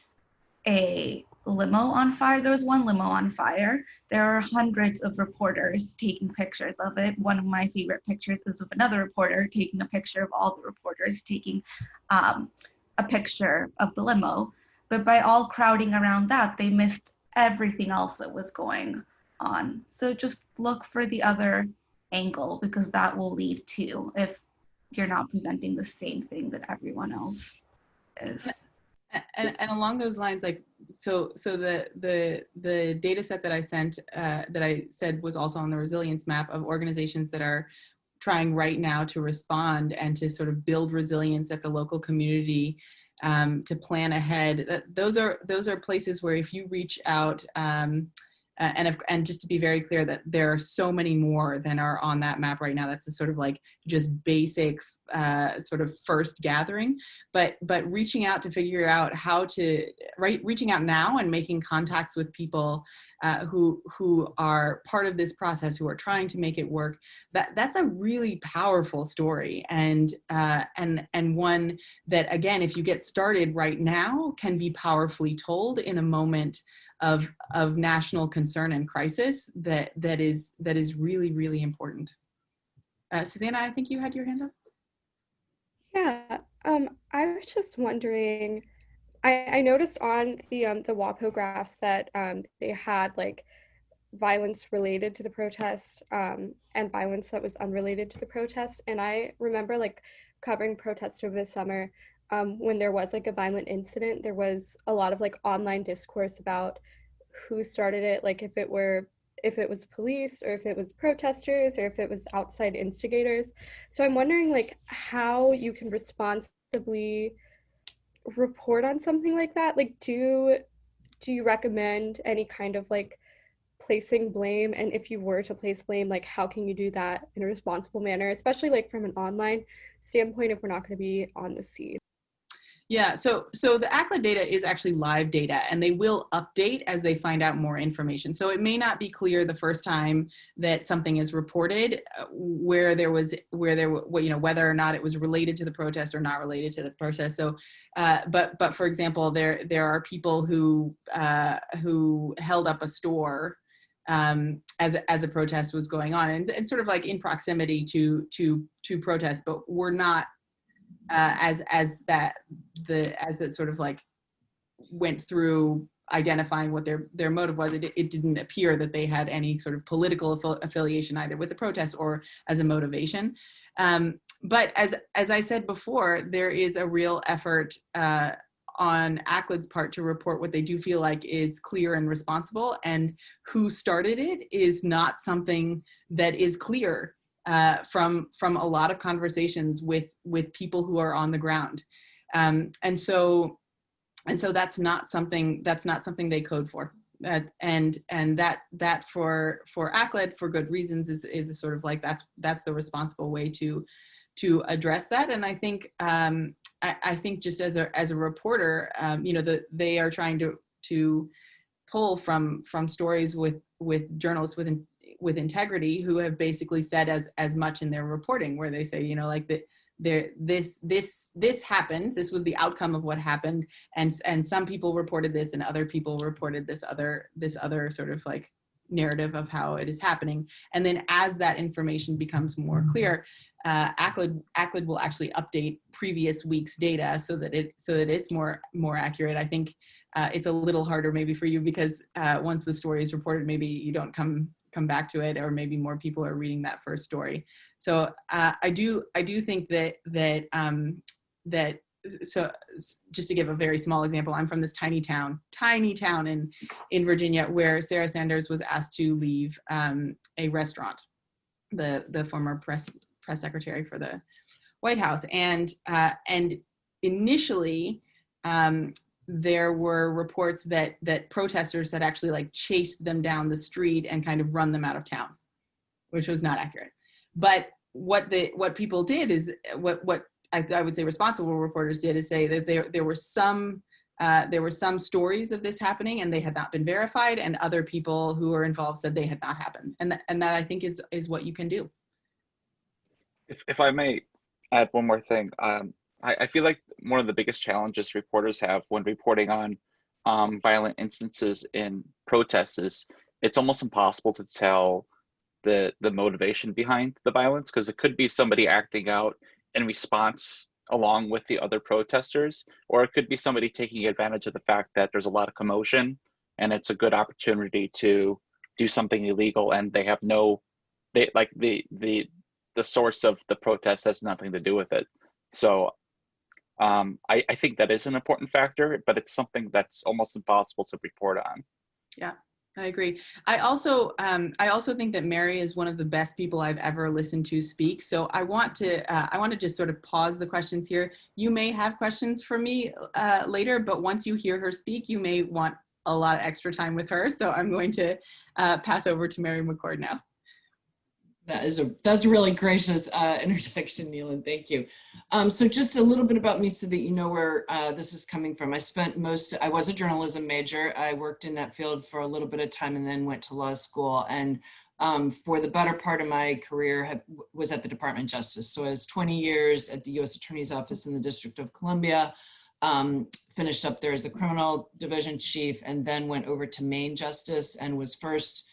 a limo on fire. There was one limo on fire. There are hundreds of reporters taking pictures of it. One of my favorite pictures is of another reporter taking a picture of all the reporters taking a picture of the limo. But by all crowding around that, they missed everything else that was going on. So just look for the other angle, because that will lead to, if you're not presenting the same thing that everyone else is. And along those lines, like, so the data set that I sent, that I said was also on the resilience map of organizations that are trying right now to respond and to sort of build resilience at the local community, to plan ahead. Those are places where if you reach out, and just to be very clear, that there are so many more than are on that map right now. That's a sort of like just basic sort of first gathering, but reaching out to figure out how to, reaching out now and making contacts with people who are part of this process, who are trying to make it work. That's a really powerful story, and one that, again, if you get started right now, can be powerfully told in a moment of national concern and crisis that is really, really important. Susanna, I think you had your hand up. Yeah, I was just wondering, I noticed on the WAPO graphs that they had like violence related to the protest and violence that was unrelated to the protest. And I remember like covering protests over the summer, when there was like a violent incident, there was a lot of like online discourse about who started it, like if it was police, or if it was protesters, or if it was outside instigators. So I'm wondering like how you can responsibly report on something like that. Like do you recommend any kind of like placing blame? And if you were to place blame, like how can you do that in a responsible manner, especially like from an online standpoint if we're not going to be on the scene? Yeah, so the ACLA data is actually live data, and they will update as they find out more information. So it may not be clear the first time that something is reported whether or not it was related to the protest or not related to the protest. So, but for example, there are people who held up a store as a protest was going on, and sort of like in proximity to protest, but were not. As it sort of like went through identifying what their motive was, it didn't appear that they had any sort of political affiliation either with the protest or as a motivation. But as I said before, there is a real effort on ACLED's part to report what they do feel like is clear and responsible, and who started it is not something that is clear from a lot of conversations with people who are on the ground. And so that's not something they code for. And that for ACLED, for good reasons, is a sort of like that's the responsible way to address that. And I think just as a reporter, they are trying to pull from stories with journalists with integrity who have basically said as much in their reporting, where they say, like that this happened, this was the outcome of what happened, and some people reported this and other people reported this other sort of like narrative of how it is happening. And then as that information becomes more clear, ACLED will actually update previous week's data so that it's more accurate. I think it's a little harder maybe for you because once the story is reported, maybe you don't come back to it, or maybe more people are reading that first story. So I do think that so just to give a very small example, I'm from this tiny town in Virginia, where Sarah Sanders was asked to leave a restaurant, the former press secretary for the White House, and initially there were reports that protesters had actually like chased them down the street and kind of run them out of town, which was not accurate. But what people did is what I would say responsible reporters did is say that there were some stories of this happening and they had not been verified, and other people who were involved said they had not happened, and that I think is what you can do. If I may add one more thing, I feel like one of the biggest challenges reporters have when reporting on violent instances in protests is it's almost impossible to tell the motivation behind the violence, because it could be somebody acting out in response along with the other protesters, or it could be somebody taking advantage of the fact that there's a lot of commotion and it's a good opportunity to do something illegal, and they have the source of the protest has nothing to do with it. So I think that is an important factor, but it's something that's almost impossible to report on. Yeah, I agree. I also think that Mary is one of the best people I've ever listened to speak. So I want to just sort of pause the questions here. You may have questions for me later, but once you hear her speak, you may want a lot of extra time with her. So I'm going to pass over to Mary McCord now. That's a really gracious introduction, Neelan. Thank you. So just a little bit about me so that you know where this is coming from. I was a journalism major. I worked in that field for a little bit of time and then went to law school. And for the better part of my career was at the Department of Justice. So I was 20 years at the U.S. Attorney's Office in the District of Columbia, finished up there as the criminal division chief, and then went over to Maine Justice and was first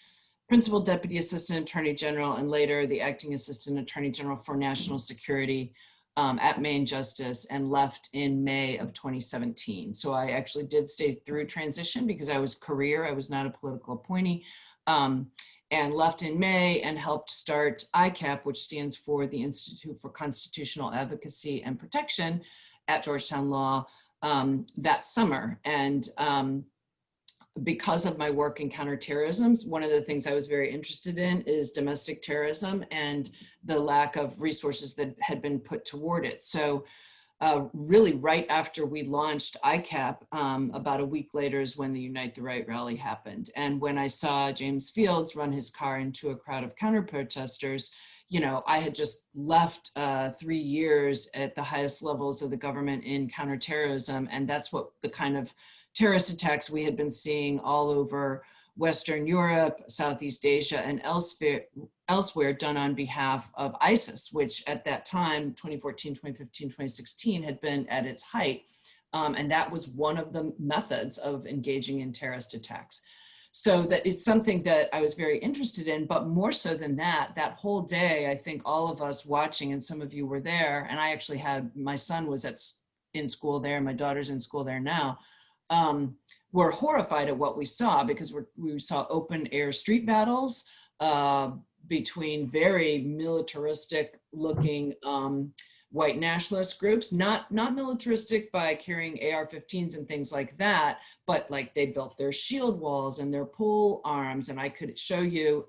Principal Deputy Assistant Attorney General, and later the Acting Assistant Attorney General for National Security at Maine Justice, and left in May of 2017. So I actually did stay through transition because I was career, I was not a political appointee, and left in May and helped start ICAP, which stands for the Institute for Constitutional Advocacy and Protection at Georgetown Law that summer. And because of my work in counterterrorism, one of the things I was very interested in is domestic terrorism and the lack of resources that had been put toward it. So really right after we launched ICAP, about a week later is when the Unite the Right rally happened. And when I saw James Fields run his car into a crowd of counter-protesters, I had just left 3 years at the highest levels of the government in counterterrorism. And that's what the kind of terrorist attacks we had been seeing all over Western Europe, Southeast Asia, and elsewhere done on behalf of ISIS, which at that time, 2014, 2015, 2016, had been at its height. And that was one of the methods of engaging in terrorist attacks. So that it's something that I was very interested in, but more so than that, that whole day, I think all of us watching, and some of you were there, and I actually had, my son was in school there, my daughter's in school there now, were horrified at what we saw, because we saw open air street battles between very militaristic looking white nationalist groups, not militaristic by carrying AR-15s and things like that, but like they built their shield walls and their pole arms. And I could show you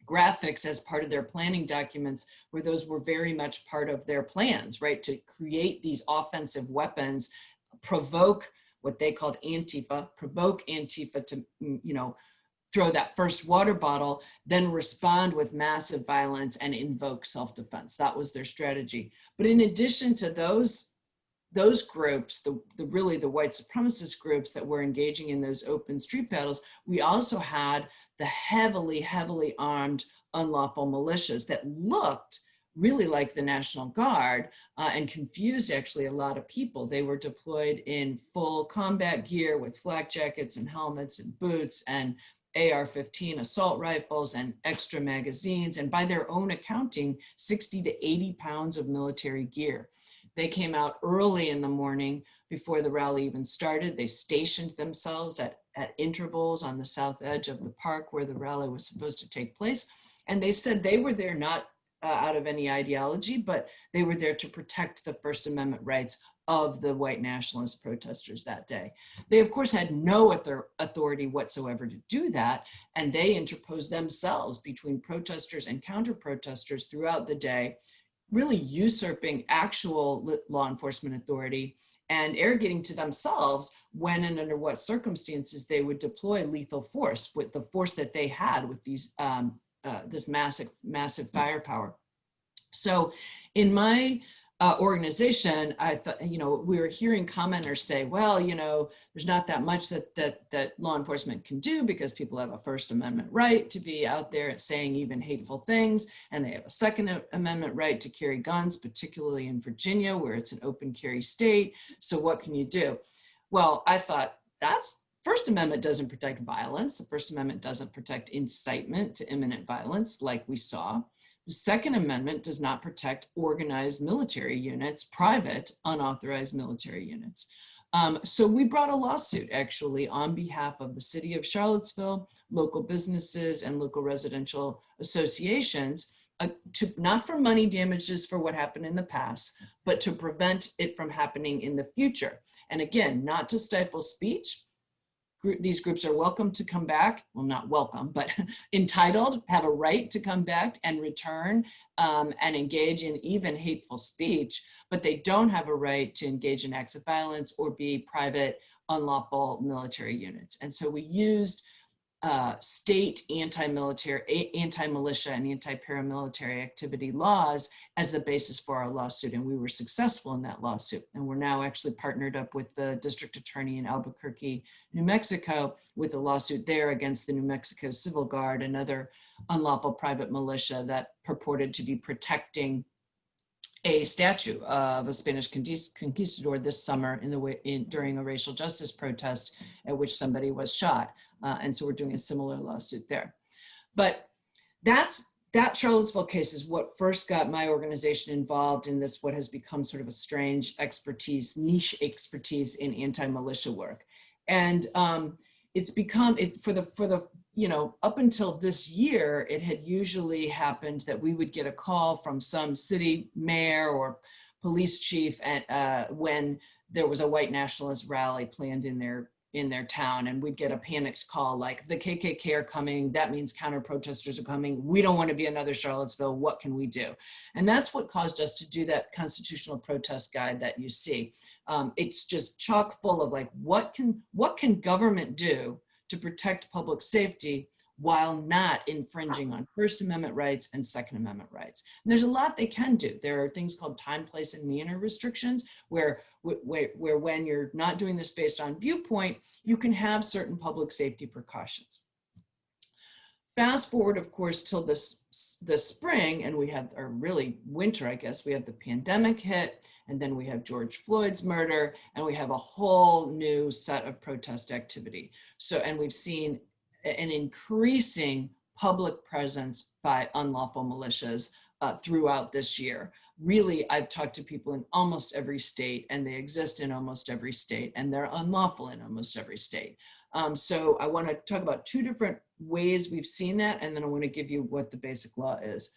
graphics as part of their planning documents where those were very much part of their plans, right? To create these offensive weapons, provoke what they called Antifa, provoke Antifa to, you know, throw that first water bottle, then respond with massive violence and invoke self-defense. That was their strategy. But in addition to those groups, the really the white supremacist groups that were engaging in those open street battles, we also had the heavily armed unlawful militias that looked really like the National Guard and confused actually a lot of people. They were deployed in full combat gear with flak jackets and helmets and boots and AR-15 assault rifles and extra magazines, and by their own accounting, 60 to 80 pounds of military gear. They came out early in the morning before the rally even started. They stationed themselves at intervals on the south edge of the park where the rally was supposed to take place. And they said they were there not out of any ideology, but they were there to protect the First Amendment rights of the white nationalist protesters that day. They, of course, had no authority whatsoever to do that, and they interposed themselves between protesters and counter-protesters throughout the day, really usurping actual law enforcement authority and arrogating to themselves when and under what circumstances they would deploy lethal force with the force that they had with these this massive firepower. So in my organization, I thought, you know, we were hearing commenters say, well, you know, there's not that much that law enforcement can do because people have a First Amendment right to be out there saying even hateful things, and they have a Second Amendment right to carry guns, particularly in Virginia, where it's an open carry state. So what can you do? Well, I thought that's First Amendment doesn't protect violence. The First Amendment doesn't protect incitement to imminent violence like we saw. The Second Amendment does not protect organized military units, private, unauthorized military units. So we brought a lawsuit actually on behalf of the city of Charlottesville, local businesses and local residential associations, not for money damages for what happened in the past, but to prevent it from happening in the future. And again, not to stifle speech. These groups are welcome to come back. Well, not welcome, but entitled, have a right to come back and return and engage in even hateful speech, but they don't have a right to engage in acts of violence or be private, unlawful military units. And so we used state anti-militia and anti-paramilitary activity laws as the basis for our lawsuit, and we were successful in that lawsuit. And we're now actually partnered up with the district attorney in Albuquerque, New Mexico, with a lawsuit there against the New Mexico Civil Guard, another unlawful private militia that purported to be protecting a statue of a Spanish conquistador this summer during a racial justice protest at which somebody was shot. And so we're doing a similar lawsuit there. But that Charlottesville case is what first got my organization involved in this, what has become sort of a strange expertise, niche expertise in anti-militia work. And it's become, for the you know, up until this year, it had usually happened that we would get a call from some city mayor or police chief when there was a white nationalist rally planned in their town, and we'd get a panicked call like, the KKK are coming, that means counter protesters are coming, we don't want to be another Charlottesville, what can we do? And that's what caused us to do that constitutional protest guide that you see. It's just chock full of like, what can government do to protect public safety while not infringing on First Amendment rights and Second Amendment rights? And there's a lot they can do. There are things called time, place, and manner restrictions where when you're not doing this based on viewpoint, you can have certain public safety precautions. Fast forward, of course, till this spring, and we have, or really winter, I guess, we have the pandemic hit, and then we have George Floyd's murder, and we have a whole new set of protest activity. So, and we've seen an increasing public presence by unlawful militias throughout this year. Really, I've talked to people in almost every state, and they exist in almost every state, and they're unlawful in almost every state. So I want to talk about two different ways we've seen that, and then I want to give you what the basic law is.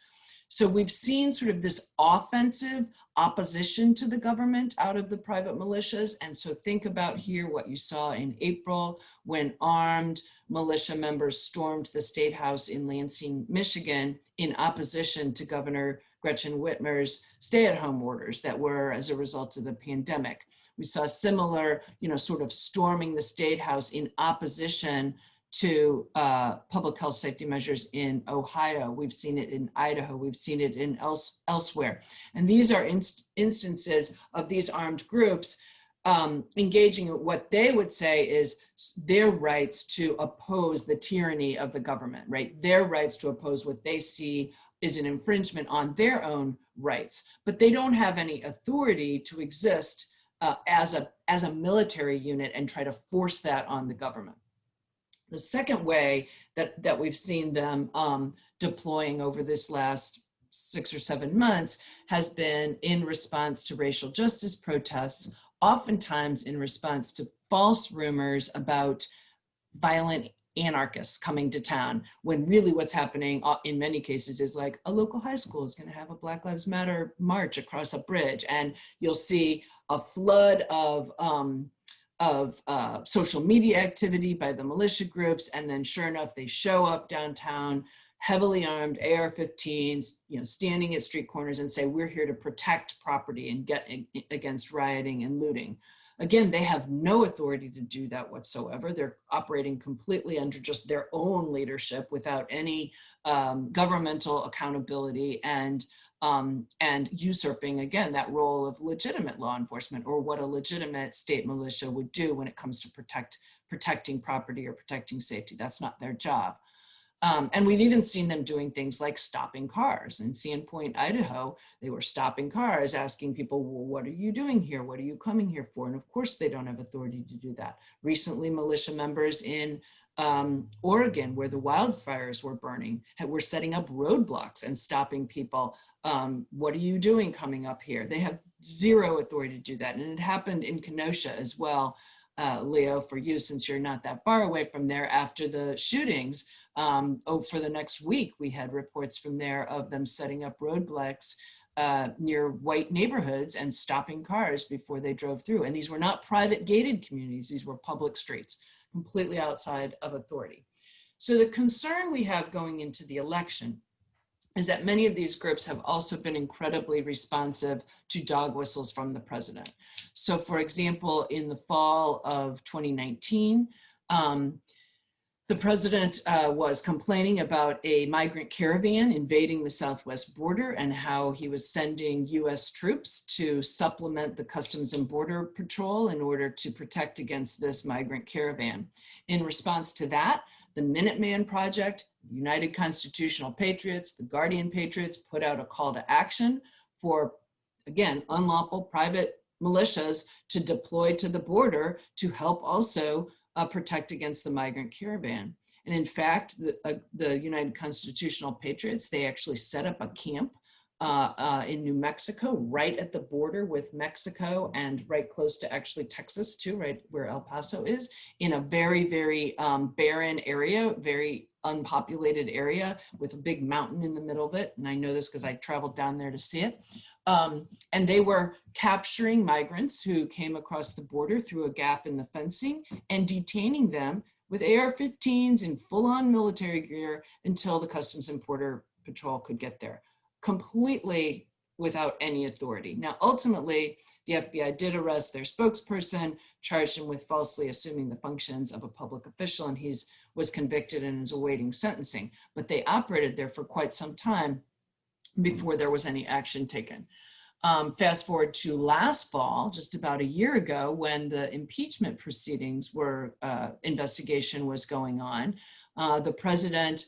So we've seen sort of this offensive opposition to the government out of the private militias. And so think about here what you saw in April when armed militia members stormed the State House in Lansing, Michigan, in opposition to Governor Gretchen Whitmer's stay-at-home orders that were as a result of the pandemic. We saw similar, sort of storming the State House in opposition to public health safety measures in Ohio. We've seen it in Idaho. We've seen it in elsewhere. And these are instances of these armed groups engaging in what they would say is their rights to oppose the tyranny of the government, right? Their rights to oppose what they see is an infringement on their own rights, but they don't have any authority to exist as a military unit and try to force that on the government. The second way that we've seen them deploying over this last 6 or 7 months has been in response to racial justice protests, oftentimes in response to false rumors about violent anarchists coming to town, when really what's happening in many cases is like a local high school is going to have a Black Lives Matter march across a bridge, and you'll see a flood of social media activity by the militia groups, and then sure enough, they show up downtown, heavily armed AR-15s, standing at street corners and say, we're here to protect property and get against rioting and looting. Again, they have no authority to do that whatsoever. They're operating completely under just their own leadership without any governmental accountability and usurping, again, that role of legitimate law enforcement, or what a legitimate state militia would do when it comes to protecting property or protecting safety. That's not their job. And we've even seen them doing things like stopping cars. In Sandpoint, Idaho, they were stopping cars, asking people, well, what are you doing here? What are you coming here for? And of course, they don't have authority to do that. Recently, militia members in Oregon, where the wildfires were burning, were setting up roadblocks and stopping people. What are you doing coming up here? They have zero authority to do that. And it happened in Kenosha as well, Leo, for you, since you're not that far away from there. After the shootings, for the next week, we had reports from there of them setting up roadblocks near white neighborhoods and stopping cars before they drove through. And these were not private gated communities. These were public streets, completely outside of authority. So the concern we have going into the election is that many of these groups have also been incredibly responsive to dog whistles from the president. So for example, in the fall of 2019, the president was complaining about a migrant caravan invading the southwest border and how he was sending US troops to supplement the Customs and Border Patrol in order to protect against this migrant caravan. In response to that, the Minuteman Project, the United Constitutional Patriots, the Guardian Patriots put out a call to action for, again, unlawful private militias to deploy to the border to help also protect against the migrant caravan. And in fact, the United Constitutional Patriots, they actually set up a camp in New Mexico, right at the border with Mexico and right close to actually Texas too, right where El Paso is, in a very, very barren area, very unpopulated area with a big mountain in the middle of it. And I know this because I traveled down there to see it. And they were capturing migrants who came across the border through a gap in the fencing and detaining them with AR-15s in full-on military gear until the Customs and Border Patrol could get there, completely without any authority. Now, ultimately, the FBI did arrest their spokesperson, charged him with falsely assuming the functions of a public official, and he was convicted and is awaiting sentencing. But they operated there for quite some time before there was any action taken. Fast forward to last fall, just about a year ago, when the impeachment proceedings were, investigation was going on, the president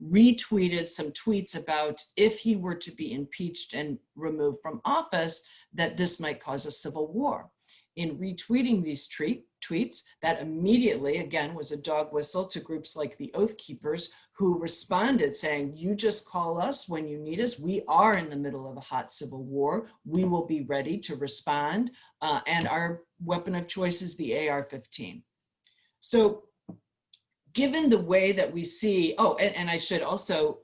retweeted some tweets about if he were to be impeached and removed from office, that this might cause a civil war. In retweeting these tweets, that immediately, again, was a dog whistle to groups like the Oath Keepers, who responded saying, you just call us when you need us. We are in the middle of a hot civil war. We will be ready to respond. And our weapon of choice is the AR-15. So given the way that we see, and I should also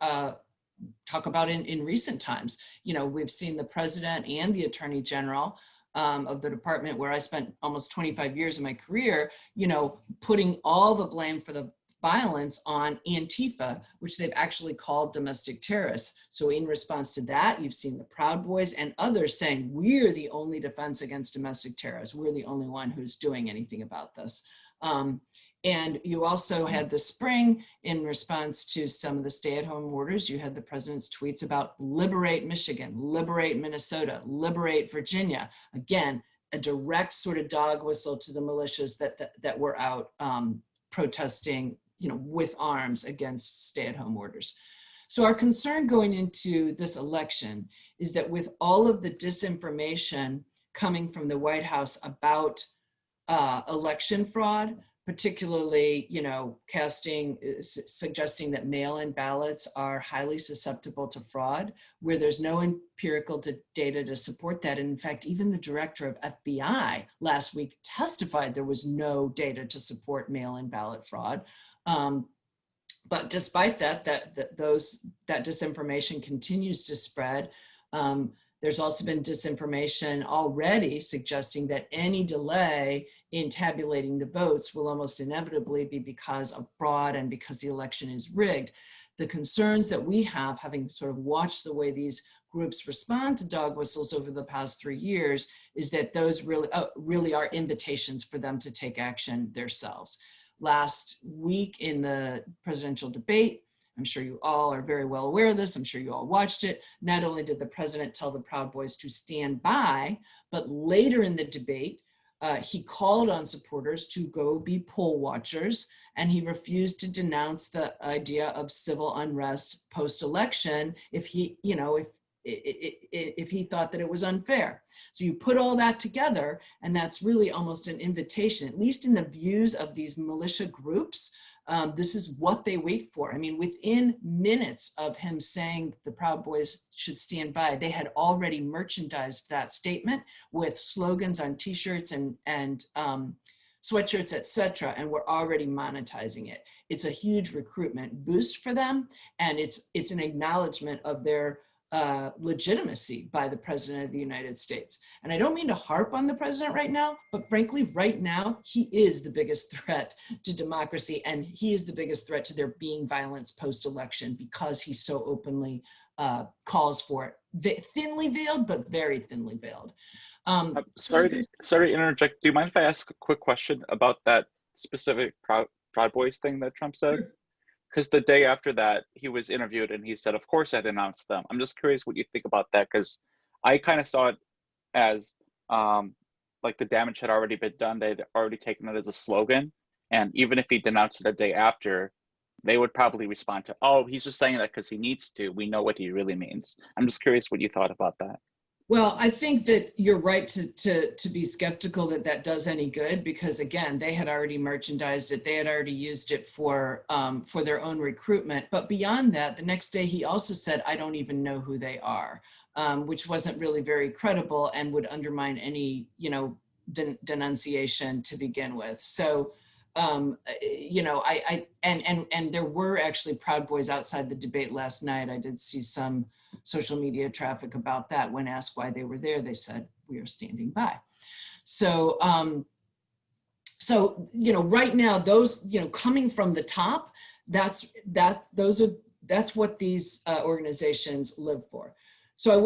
talk about in recent times. You know, we've seen the president and the attorney general of the department where I spent almost 25 years of my career, you know, putting all the blame for the violence on Antifa, which they've actually called domestic terrorists. So in response to that, you've seen the Proud Boys and others saying, we're the only defense against domestic terrorists. We're the only one who's doing anything about this. And you also had the spring in response to some of the stay-at-home orders. You had the president's tweets about liberate Michigan, liberate Minnesota, liberate Virginia. Again, a direct sort of dog whistle to the militias that were out protesting, you know, with arms against stay-at-home orders. So our concern going into this election is that with all of the disinformation coming from the White House about election fraud, particularly, you know, suggesting that mail-in ballots are highly susceptible to fraud, where there's no empirical data to support that. And in fact, even the director of FBI last week testified there was no data to support mail-in ballot fraud. But despite that, that disinformation continues to spread. There's also been disinformation already suggesting that any delay in tabulating the votes will almost inevitably be because of fraud and because the election is rigged. The concerns that we have, having sort of watched the way these groups respond to dog whistles over the past 3 years, is that those really are invitations for them to take action themselves. Last week in the presidential debate, I'm sure you all are very well aware of this. I'm sure you all watched it. Not only did the president tell the Proud Boys to stand by, but later in the debate, he called on supporters to go be poll watchers, and he refused to denounce the idea of civil unrest post-election if he, you know, if he thought that it was unfair. So you put all that together, and that's really almost an invitation, at least in the views of these militia groups. This is what they wait for. I mean, within minutes of him saying the Proud Boys should stand by, they had already merchandised that statement with slogans on t-shirts and sweatshirts, etc., and we're already monetizing it. It's a huge recruitment boost for them, and it's an acknowledgement of their legitimacy by the President of the United States. And I don't mean to harp on the president right now, but frankly, right now, he is the biggest threat to democracy, and he is the biggest threat to there being violence post-election because he so openly calls for it. Thinly veiled, but very thinly veiled. Sorry to interject. Do you mind if I ask a quick question about that specific Proud Boys thing that Trump said? Sure. Because the day after that, he was interviewed and he said, of course I denounced them. I'm just curious what you think about that, because I kind of saw it as like the damage had already been done. They'd already taken it as a slogan. And even if he denounced it a day after, they would probably respond to, oh, he's just saying that because he needs to. We know what he really means. I'm just curious what you thought about that. Well, I think that you're right to be skeptical that that does any good, because again, they had already merchandised it. They had already used it for their own recruitment. But beyond that, the next day he also said, I don't even know who they are, which wasn't really very credible and would undermine any, you know, denunciation to begin with. So, you know, and there were actually Proud Boys outside the debate last night. I did see some social media traffic about that. When asked why they were there, they said, we are standing by. So, so, you know, right now, those, you know, coming from the top, that's what these organizations live for. So I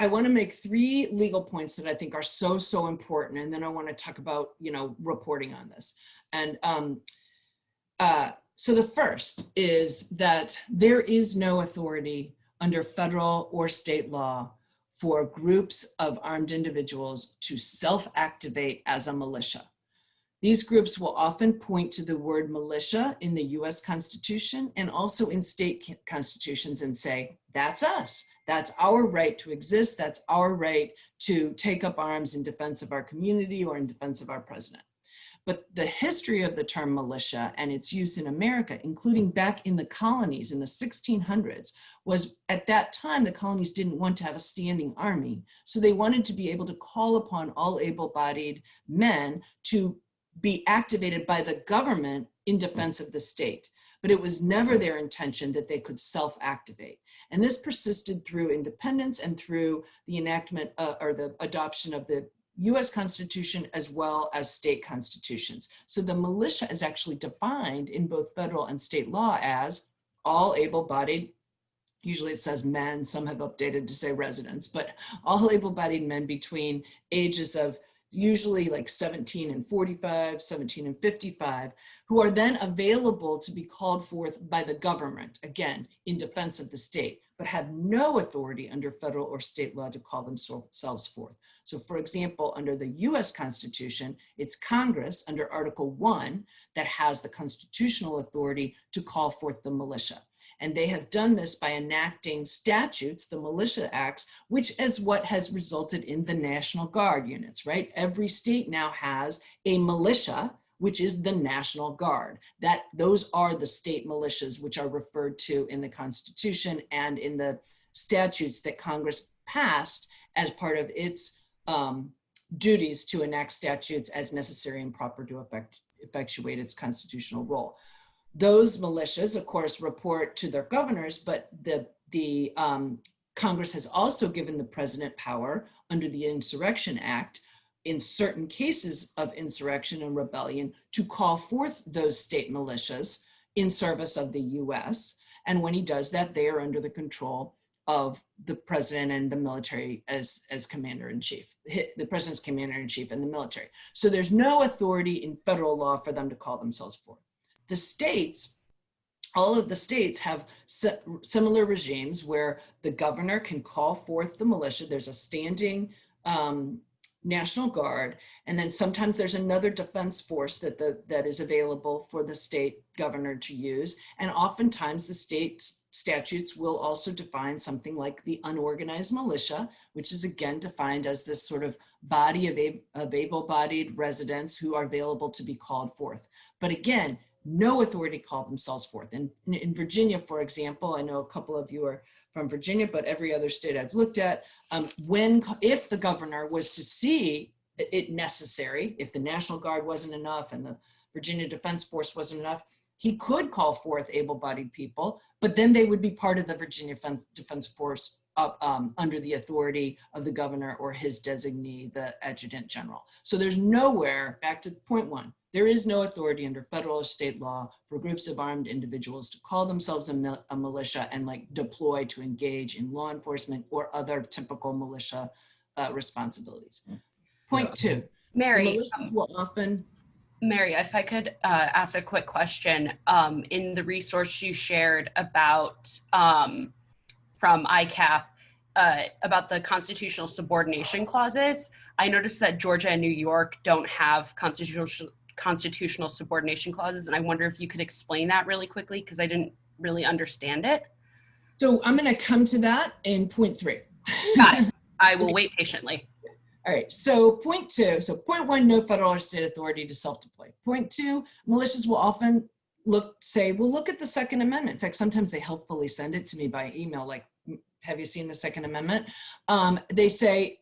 want to make 3 legal points that I think are so important, and then I want to talk about, you know, reporting on this. And so the first is that there is no authority under federal or state law for groups of armed individuals to self-activate as a militia. These groups will often point to the word militia in the US Constitution and also in state constitutions and say, that's us. That's our right to exist. That's our right to take up arms in defense of our community or in defense of our president. But the history of the term militia and its use in America, including back in the colonies in the 1600s, was at that time, the colonies didn't want to have a standing army. So they wanted to be able to call upon all able-bodied men to be activated by the government in defense of the state. but it was never their intention that they could self-activate. And this persisted through independence and through the enactment or the adoption of the US Constitution as well as state constitutions. So the militia is actually defined in both federal and state law as all able-bodied, usually it says men, some have updated to say residents, but all able-bodied men between ages of usually like 17 and 45, 17 and 55, who are then available to be called forth by the government, again, in defense of the state, but have no authority under federal or state law to call themselves forth. So for example, under the US Constitution, it's Congress under Article 1 that has the constitutional authority to call forth the militia. And they have done this by enacting statutes, the militia acts, which is what has resulted in the National Guard units, right? Every state now has a militia, which is the National Guard. Those are the state militias, which are referred to in the Constitution and in the statutes that Congress passed as part of its duties to enact statutes as necessary and proper to effectuate its constitutional role. Those militias, of course, report to their governors, but the Congress has also given the president power under the Insurrection Act in certain cases of insurrection and rebellion to call forth those state militias in service of the US. And when he does that, they are under the control of the president and the military as commander-in-chief. The president's commander-in-chief and the military. So there's no authority in federal law for them to call themselves forth. The states, all of the states have similar regimes where the governor can call forth the militia. There's a standing National Guard, and then sometimes there's another defense force that is available for the state governor to use. And oftentimes the state statutes will also define something like the unorganized militia, which is again defined as this sort of body of able-bodied residents who are available to be called forth. But again, no authority to call themselves forth. And in Virginia, for example, I know a couple of you are from Virginia, but every other state I've looked at, if the governor was to see it necessary, if the National Guard wasn't enough and the Virginia Defense Force wasn't enough, he could call forth able-bodied people, but then they would be part of the Virginia Defense Force under the authority of the governor or his designee, the adjutant general. So there's nowhere, back to point one, there is no authority under federal or state law for groups of armed individuals to call themselves a militia and like deploy to engage in law enforcement or other typical militia responsibilities. Point two, Mary, will often. Mary, if I could ask a quick question. In the resource you shared about from ICAP about the constitutional subordination clauses, I noticed that Georgia and New York don't have constitutional subordination clauses, and I wonder if you could explain that really quickly because I didn't really understand it. So I'm going to come to that in point three. Got it. I will wait patiently. All right, so point two. So point one, no federal or state authority to self-deploy. Point two, militias will often say, well, look at the Second Amendment. In fact, sometimes they helpfully send it to me by email, like, have you seen the Second Amendment? They say,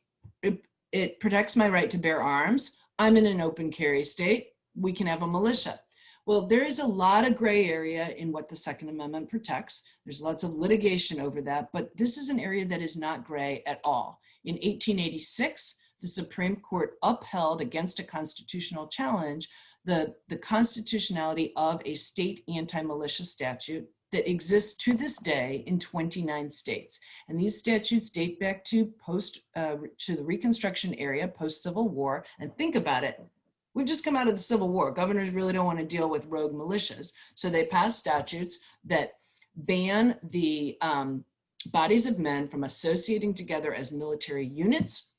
it protects my right to bear arms. I'm in an open carry state. We can have a militia. Well, there is a lot of gray area in what the Second Amendment protects. There's lots of litigation over that, but this is an area that is not gray at all. In 1886, the Supreme Court upheld against a constitutional challenge the constitutionality of a state anti-militia statute that exists to this day in 29 states. And these statutes date back to the Reconstruction era, post-Civil War. And think about it, we've just come out of the Civil War. Governors really don't want to deal with rogue militias. So they pass statutes that ban the bodies of men from associating together as military units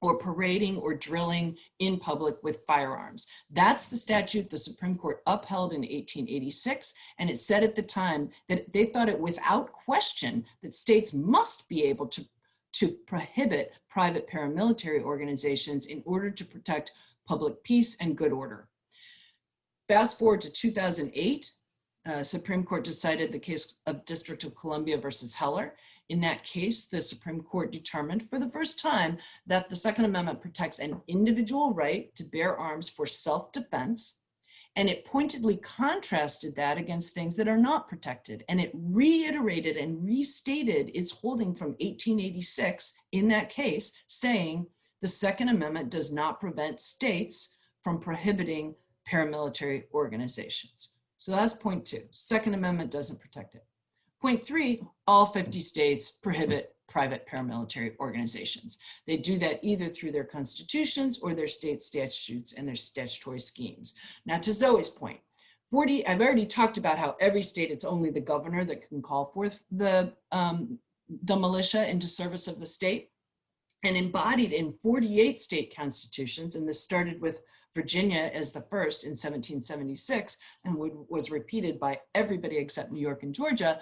or parading or drilling in public with firearms. That's the statute the Supreme Court upheld in 1886, and it said at the time that they thought it without question that states must be able to prohibit private paramilitary organizations in order to protect public peace and good order. Fast forward to 2008, Supreme Court decided the case of District of Columbia versus Heller. In that case, the Supreme Court determined for the first time that the Second Amendment protects an individual right to bear arms for self-defense, And it pointedly contrasted that against things that are not protected. And it reiterated and restated its holding from 1886 in that case, saying the Second Amendment does not prevent states from prohibiting paramilitary organizations. So that's point 2. Second Amendment doesn't protect it. Point 3, all 50 states prohibit private paramilitary organizations. They do that either through their constitutions or their state statutes and their statutory schemes. Now, to Zoe's point, I've already talked about how every state, it's only the governor that can call forth the militia into service of the state. And embodied in 48 state constitutions, and this started with Virginia as the first in 1776 and was repeated by everybody except New York and Georgia,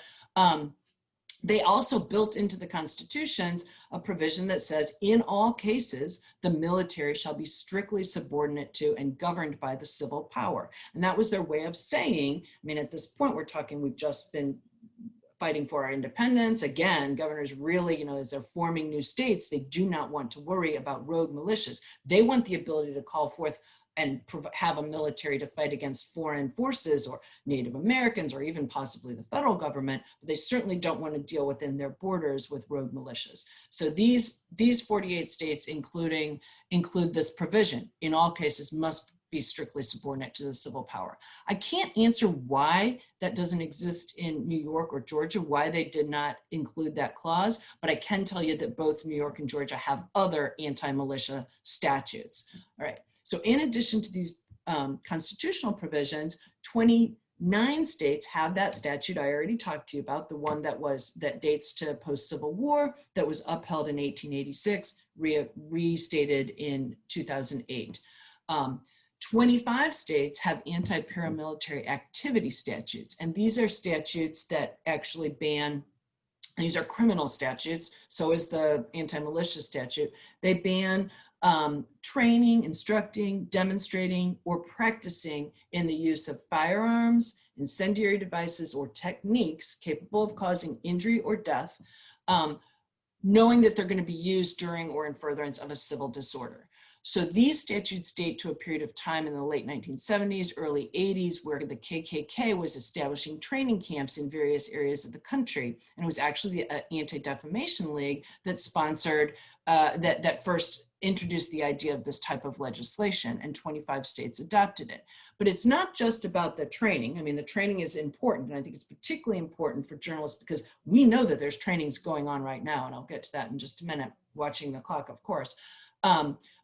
they also built into the constitutions a provision that says, in all cases, the military shall be strictly subordinate to and governed by the civil power. And that was their way of saying, I mean, at this point, we're talking, we've just been fighting for our independence. Again, governors really, as they're forming new states, they do not want to worry about rogue militias. They want the ability to call forth and have a military to fight against foreign forces or Native Americans or even possibly the federal government, but they certainly don't want to deal within their borders with rogue militias. So these 48 states include this provision, in all cases must be strictly subordinate to the civil power. I can't answer why that doesn't exist in New York or Georgia, why they did not include that clause, but I can tell you that both New York and Georgia have other anti-militia statutes. All right, so in addition to these constitutional provisions, 29 states have that statute I already talked to you about, the one that dates to post-Civil War, that was upheld in 1886, restated in 2008. 25 states have anti-paramilitary activity statutes, and these are statutes that actually ban, these are criminal statutes, so is the anti-militia statute. They ban training, instructing, demonstrating, or practicing in the use of firearms, incendiary devices, or techniques capable of causing injury or death, knowing that they're going to be used during or in furtherance of a civil disorder. So these statutes date to a period of time in the late 1970s, early 80s, where the KKK was establishing training camps in various areas of the country. And it was actually the Anti-Defamation League that sponsored, that first introduced the idea of this type of legislation, and 25 states adopted it. But it's not just about the training. I mean, the training is important, and I think it's particularly important for journalists because we know that there's trainings going on right now, and I'll get to that in just a minute, watching the clock, of course.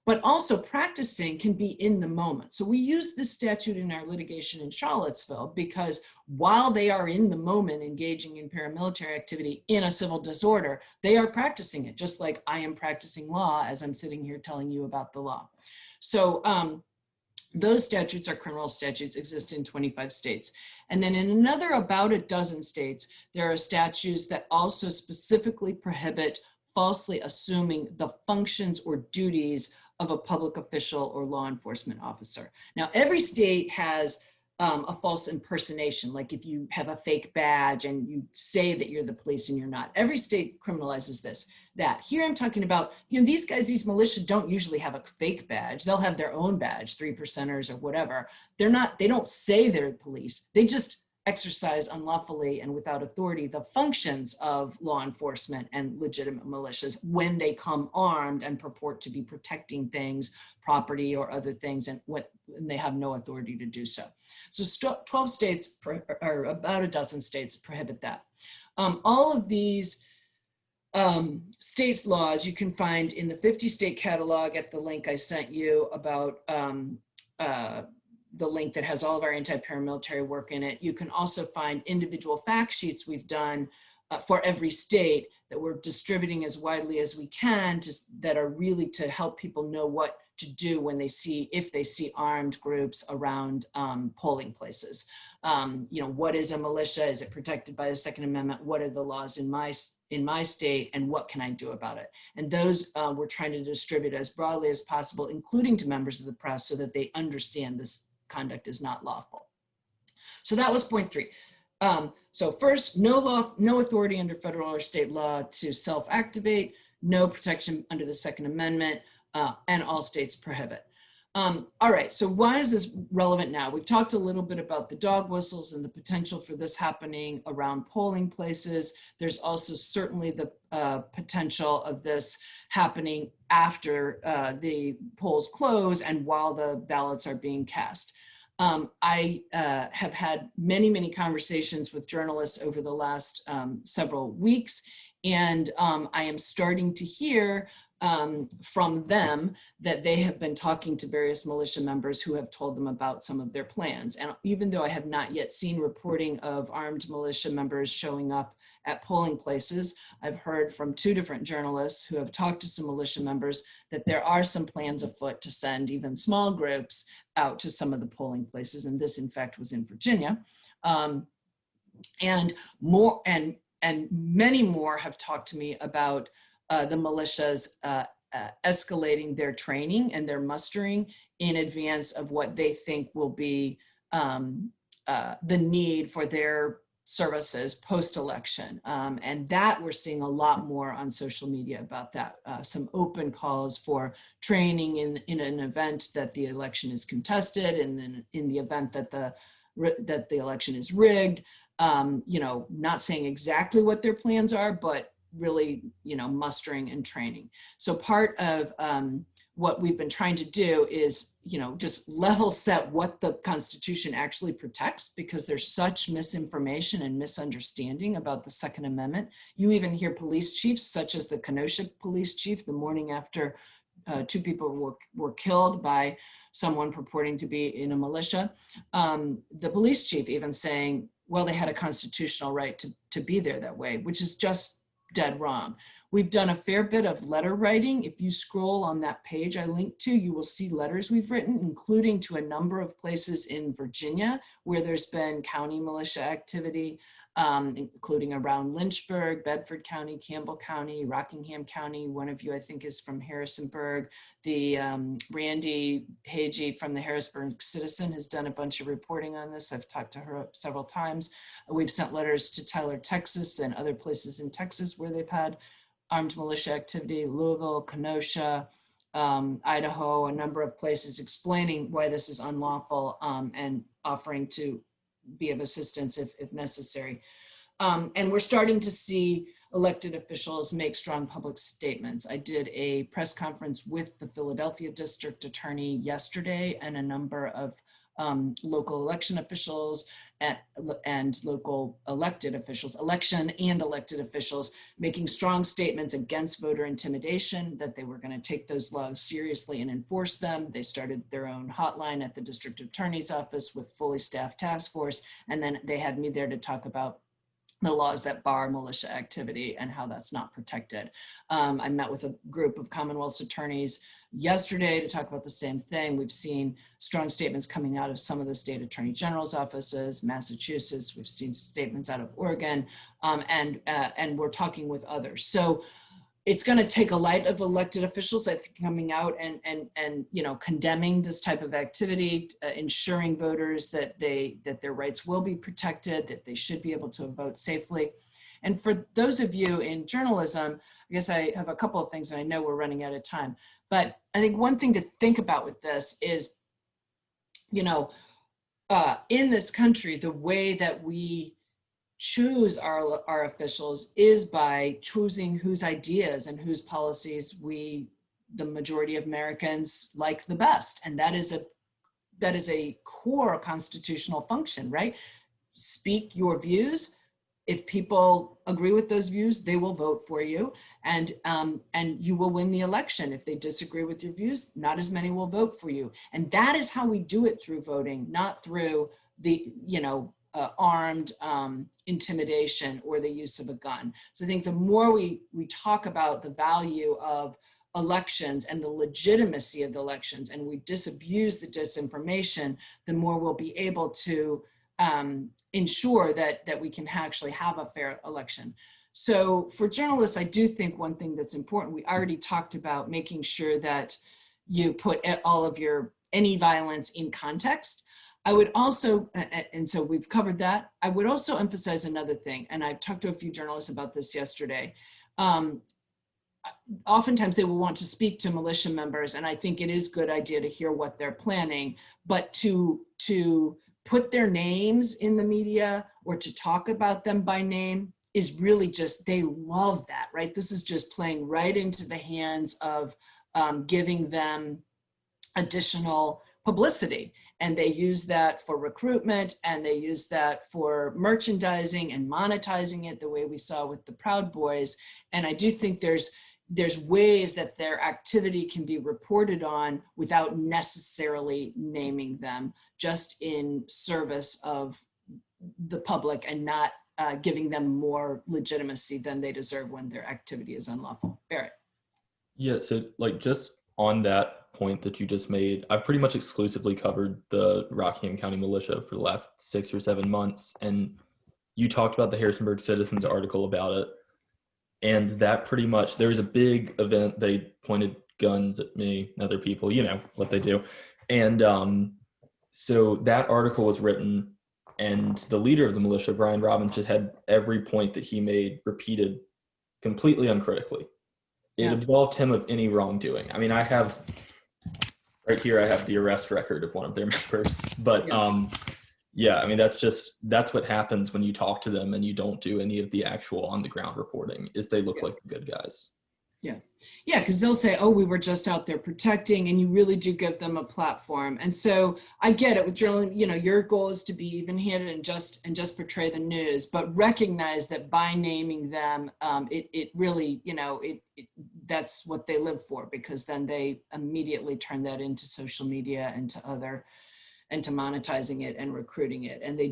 But also practicing can be in the moment. So we use this statute in our litigation in Charlottesville because while they are in the moment engaging in paramilitary activity in a civil disorder, they are practicing it, just like I am practicing law as I'm sitting here telling you about the law. So those statutes are criminal statutes, exist in 25 states. And then in another about a dozen states, there are statutes that also specifically prohibit falsely assuming the functions or duties of a public official or law enforcement officer. Now, every state has a false impersonation, like if you have a fake badge and you say that you're the police and you're not. Every state criminalizes that. Here I'm talking about, these guys, these militia don't usually have a fake badge. They'll have their own badge, 3%ers or whatever. They don't say they're police. They just exercise unlawfully and without authority the functions of law enforcement and legitimate militias when they come armed and purport to be protecting things, property or other things, and they have no authority to do so. So 12 states, or about a dozen states, prohibit that. All of these states' laws you can find in the 50 state catalog at the link I sent you about the link that has all of our anti-paramilitary work in it. You can also find individual fact sheets we've done for every state that we're distributing as widely as we can, that are really to help people know what to do when if they see armed groups around polling places. What is a militia? Is it protected by the Second Amendment? What are the laws in my state, and what can I do about it? And those we're trying to distribute as broadly as possible, including to members of the press, so that they understand this conduct is not lawful. So that was point 3. So first, no authority under federal or state law to self-activate, no protection under the Second Amendment, and all states prohibit. All right, so why is this relevant now? We've talked a little bit about the dog whistles and the potential for this happening around polling places. There's also certainly the potential of this happening after the polls close and while the ballots are being cast. I have had many, many conversations with journalists over the last several weeks, and I am starting to hear from them that they have been talking to various militia members who have told them about some of their plans. And even though I have not yet seen reporting of armed militia members showing up at polling places, I've heard from 2 different journalists who have talked to some militia members that there are some plans afoot to send even small groups out to some of the polling places. And this, in fact, was in Virginia. And many more have talked to me about the militias escalating their training and their mustering in advance of what they think will be the need for their services post-election. And that we're seeing a lot more on social media about that. Some open calls for training in an event that the election is contested, and then in the event that the election is rigged. Not saying exactly what their plans are, but really, mustering and training. So part of what we've been trying to do is, just level set what the Constitution actually protects, because there's such misinformation and misunderstanding about the Second Amendment. You even hear police chiefs, such as the Kenosha police chief, the morning after 2 people were killed by someone purporting to be in a militia. The police chief even saying, well, they had a constitutional right to be there that way, which is just dead wrong. We've done a fair bit of letter writing. If you scroll on that page I linked to, you will see letters we've written, including to a number of places in Virginia where there's been county militia activity, including around Lynchburg, Bedford County, Campbell County, Rockingham County. One of you, I think, is from Harrisonburg. The Randy Hagee from the Harrisburg Citizen has done a bunch of reporting on this. I've talked to her several times. We've sent letters to Tyler, Texas, and other places in Texas where they've had armed militia activity, Louisville, Kenosha, Idaho, a number of places explaining why this is unlawful and offering to be of assistance if necessary. And we're starting to see elected officials make strong public statements. I did a press conference with the Philadelphia district attorney yesterday and a number of local election officials and local elected officials, election and elected officials, making strong statements against voter intimidation, that they were going to take those laws seriously and enforce them. They started their own hotline at the district attorney's office with fully staffed task force. And then they had me there to talk about the laws that bar militia activity and how that's not protected. I met with a group of Commonwealth's attorneys yesterday to talk about the same thing. We've seen strong statements coming out of some of the state attorney general's offices, Massachusetts. We've seen statements out of Oregon, and we're talking with others. So it's going to take a lot of elected officials, I think, coming out and condemning this type of activity, ensuring voters that their rights will be protected, that they should be able to vote safely. And for those of you in journalism, I guess I have a couple of things, and I know we're running out of time. But I think one thing to think about with this is, in this country, the way that we choose our officials is by choosing whose ideas and whose policies the majority of Americans like the best. And that is a core constitutional function, right? Speak your views. If people agree with those views, they will vote for you, and you will win the election. If they disagree with your views, not as many will vote for you. And that is how we do it through voting, not through the armed intimidation or the use of a gun. So I think the more we talk about the value of elections and the legitimacy of the elections, and we disabuse the disinformation, the more we'll be able to ensure that we can actually have a fair election. So for journalists, I do think one thing that's important, we already talked about making sure that you put all of any violence in context. I would also, and so we've covered that. I would also emphasize another thing, and I've talked to a few journalists about this yesterday. oftentimes they will want to speak to militia members, and I think it is a good idea to hear what they're planning, but to put their names in the media or to talk about them by name is really just, they love that, right? This is just playing right into the hands of giving them additional publicity. And they use that for recruitment, and they use that for merchandising and monetizing it the way we saw with the Proud Boys. And I do think there's ways that their activity can be reported on without necessarily naming them, just in service of the public and not giving them more legitimacy than they deserve when their activity is unlawful. Barrett. Yeah, so like just on that point that you just made, I've pretty much exclusively covered the Rockingham County Militia for the last 6 or 7 months. And you talked about the Harrisonburg Citizens article about it. And that pretty much, there was a big event, they pointed guns at me and other people, you know what they do. And so that article was written, and the leader of the militia, Brian Robbins, just had every point that he made repeated completely uncritically. It absolved him of any wrongdoing. I mean, I have, right here, I have the arrest record of one of their members. But yeah, I mean, that's what happens when you talk to them and you don't do any of the actual on the ground reporting, is they look like the good guys. Yeah, because they'll say, oh, we were just out there protecting, and you really do give them a platform. And so I get it with journalism, you know, your goal is to be even-handed and just portray the news, but recognize that by naming them, it really, you know, that's what they live for, because then they immediately turn that into social media and to monetizing it and recruiting it. And they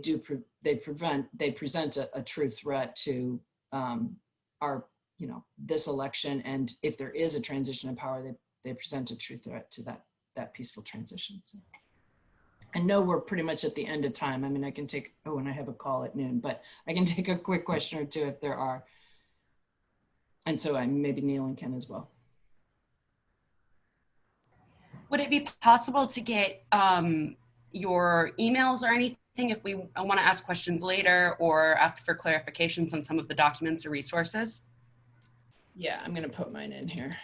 present a true threat to our, you know, this election. And if there is a transition of power, they present a true threat to that peaceful transition. So I know we're pretty much at the end of time. I mean, I can take, and I have a call at noon, but I can take a quick question or two if there are. And so maybe Neil and Ken as well. Would it be possible to get your emails or anything if we want to ask questions later or ask for clarifications on some of the documents or resources? Yeah, I'm going to put mine in here.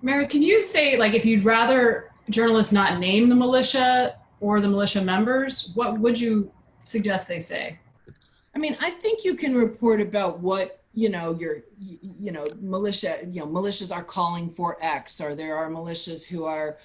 Mary, can you say, like, if you'd rather journalists not name the militia or the militia members, what would you suggest they say? I mean, I think you can report about what, you know, militia, you know, militias are calling for X, or there are militias who are,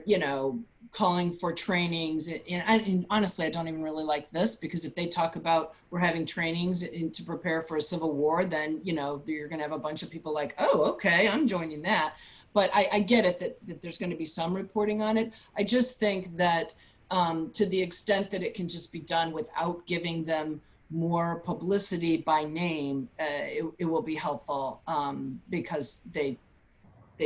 you know, calling for trainings. And honestly, I don't even really like this, because if they talk about we're having trainings to prepare for a civil war, then, you know, you're going to have a bunch of people like, oh, okay, I'm joining that. But I get it that there's going to be some reporting on it. I just think that to the extent that it can just be done without giving them more publicity by name, it will be helpful, because they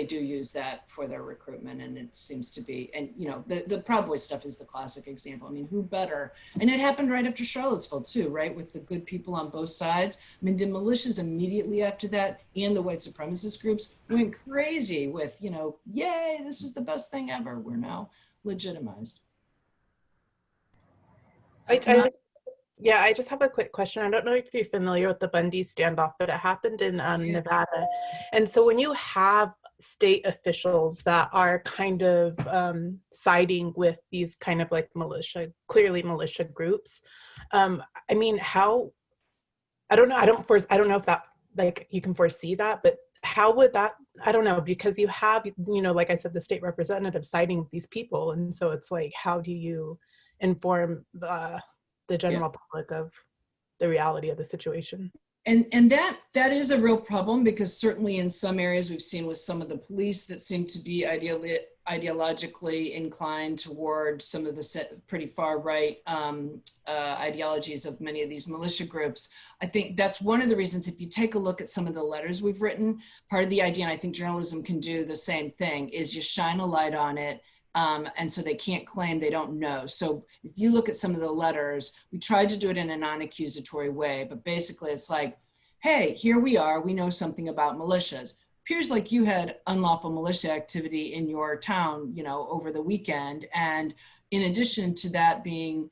do use that for their recruitment, and it seems to be, and you know, the Proud Boys stuff is the classic example. I mean, who better? And it happened right after Charlottesville too, right? With the good people on both sides. I mean, the militias immediately after that, and the white supremacist groups went crazy with, you know, yay, this is the best thing ever. We're now legitimized. I just have a quick question. I don't know if you're familiar with the Bundy standoff, but it happened in Nevada. And so when you have state officials that are kind of siding with these kind of like clearly militia groups, I mean, I don't know if that, like, you can foresee that, but how would that, I don't know, because you have, you know, like I said, the state representative siding with these people. And so it's like, how do you inform the general public of the reality of the situation? And that is a real problem, because certainly in some areas we've seen with some of the police that seem to be ideologically inclined toward some of the pretty far right ideologies of many of these militia groups. I think that's one of the reasons, if you take a look at some of the letters we've written, part of the idea, and I think journalism can do the same thing, is you shine a light on it. And so they can't claim they don't know. So if you look at some of the letters, we tried to do it in a non-accusatory way, but basically it's like, hey, here we are, we know something about militias. Appears like you had unlawful militia activity in your town, you know, over the weekend. And in addition to that being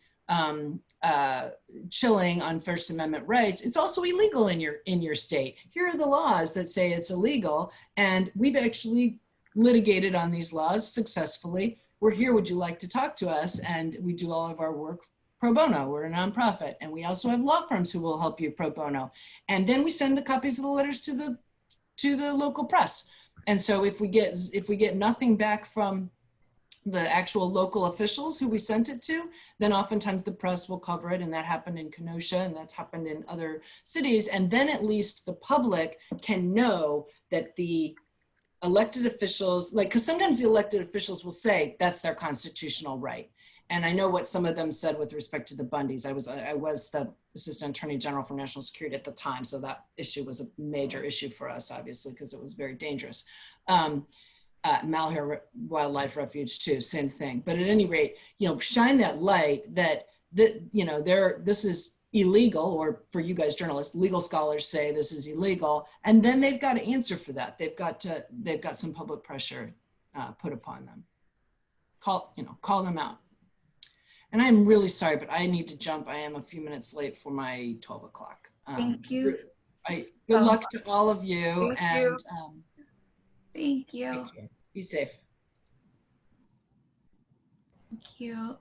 chilling on First Amendment rights, it's also illegal in your state. Here are the laws that say it's illegal, and we've actually litigated on these laws successfully. We're here, would you like to talk to us? And we do all of our work pro bono. We're a nonprofit, and we also have law firms who will help you pro bono. And then we send the copies of the letters to the local press. And so if we get nothing back from the actual local officials who we sent it to, then oftentimes the press will cover it, and that happened in Kenosha, and that's happened in other cities. And then at least the public can know that the elected officials, like, because sometimes the elected officials will say that's their constitutional right. And I know what some of them said with respect to the Bundys. I was the Assistant Attorney General for National Security at the time, so that issue was a major issue for us, obviously, because it was very dangerous. Malheur Wildlife Refuge too, same thing. But at any rate, shine that light that this is illegal, or for you guys journalists, legal scholars say this is illegal, and then they've got to answer for that. They've got some public pressure put upon them. Call them out. And I'm really sorry, but I need to jump. I am a few minutes late for my 12 o'clock. Thank you. Good luck to all of you. Thank you. Be safe. Thank you.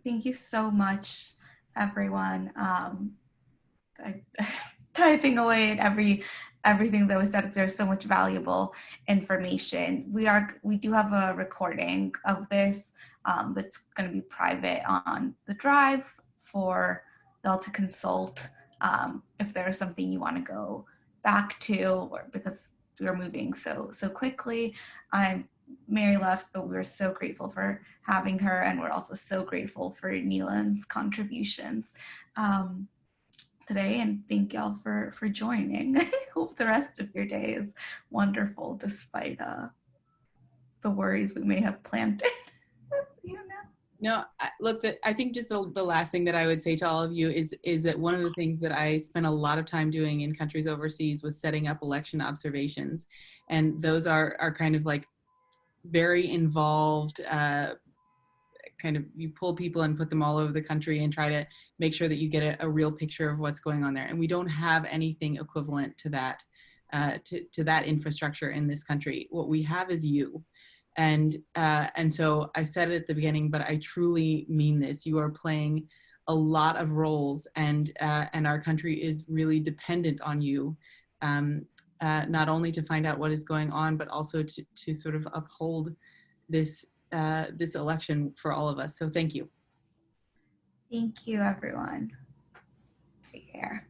Thank you so much, everyone. Typing away at everything that was said. There's so much valuable information. We do have a recording of this that's going to be private on the drive for y'all to consult if there's something you want to go back to, or because we're moving so quickly. Mary left, but we're so grateful for having her, and we're also so grateful for Neelan's contributions today, and thank y'all for joining. I hope the rest of your day is wonderful despite the worries we may have planted. No, look, I think just the last thing that I would say to all of you is that one of the things that I spent a lot of time doing in countries overseas was setting up election observations. And those are kind of like very involved, kind of, you pull people and put them all over the country and try to make sure that you get a real picture of what's going on there. And we don't have anything equivalent to that, to that infrastructure in this country. What we have is you. And so I said it at the beginning, but I truly mean this. You are playing a lot of roles, and our country is really dependent on you, not only to find out what is going on, but also to sort of uphold this election for all of us. So thank you. Thank you, everyone. Take care.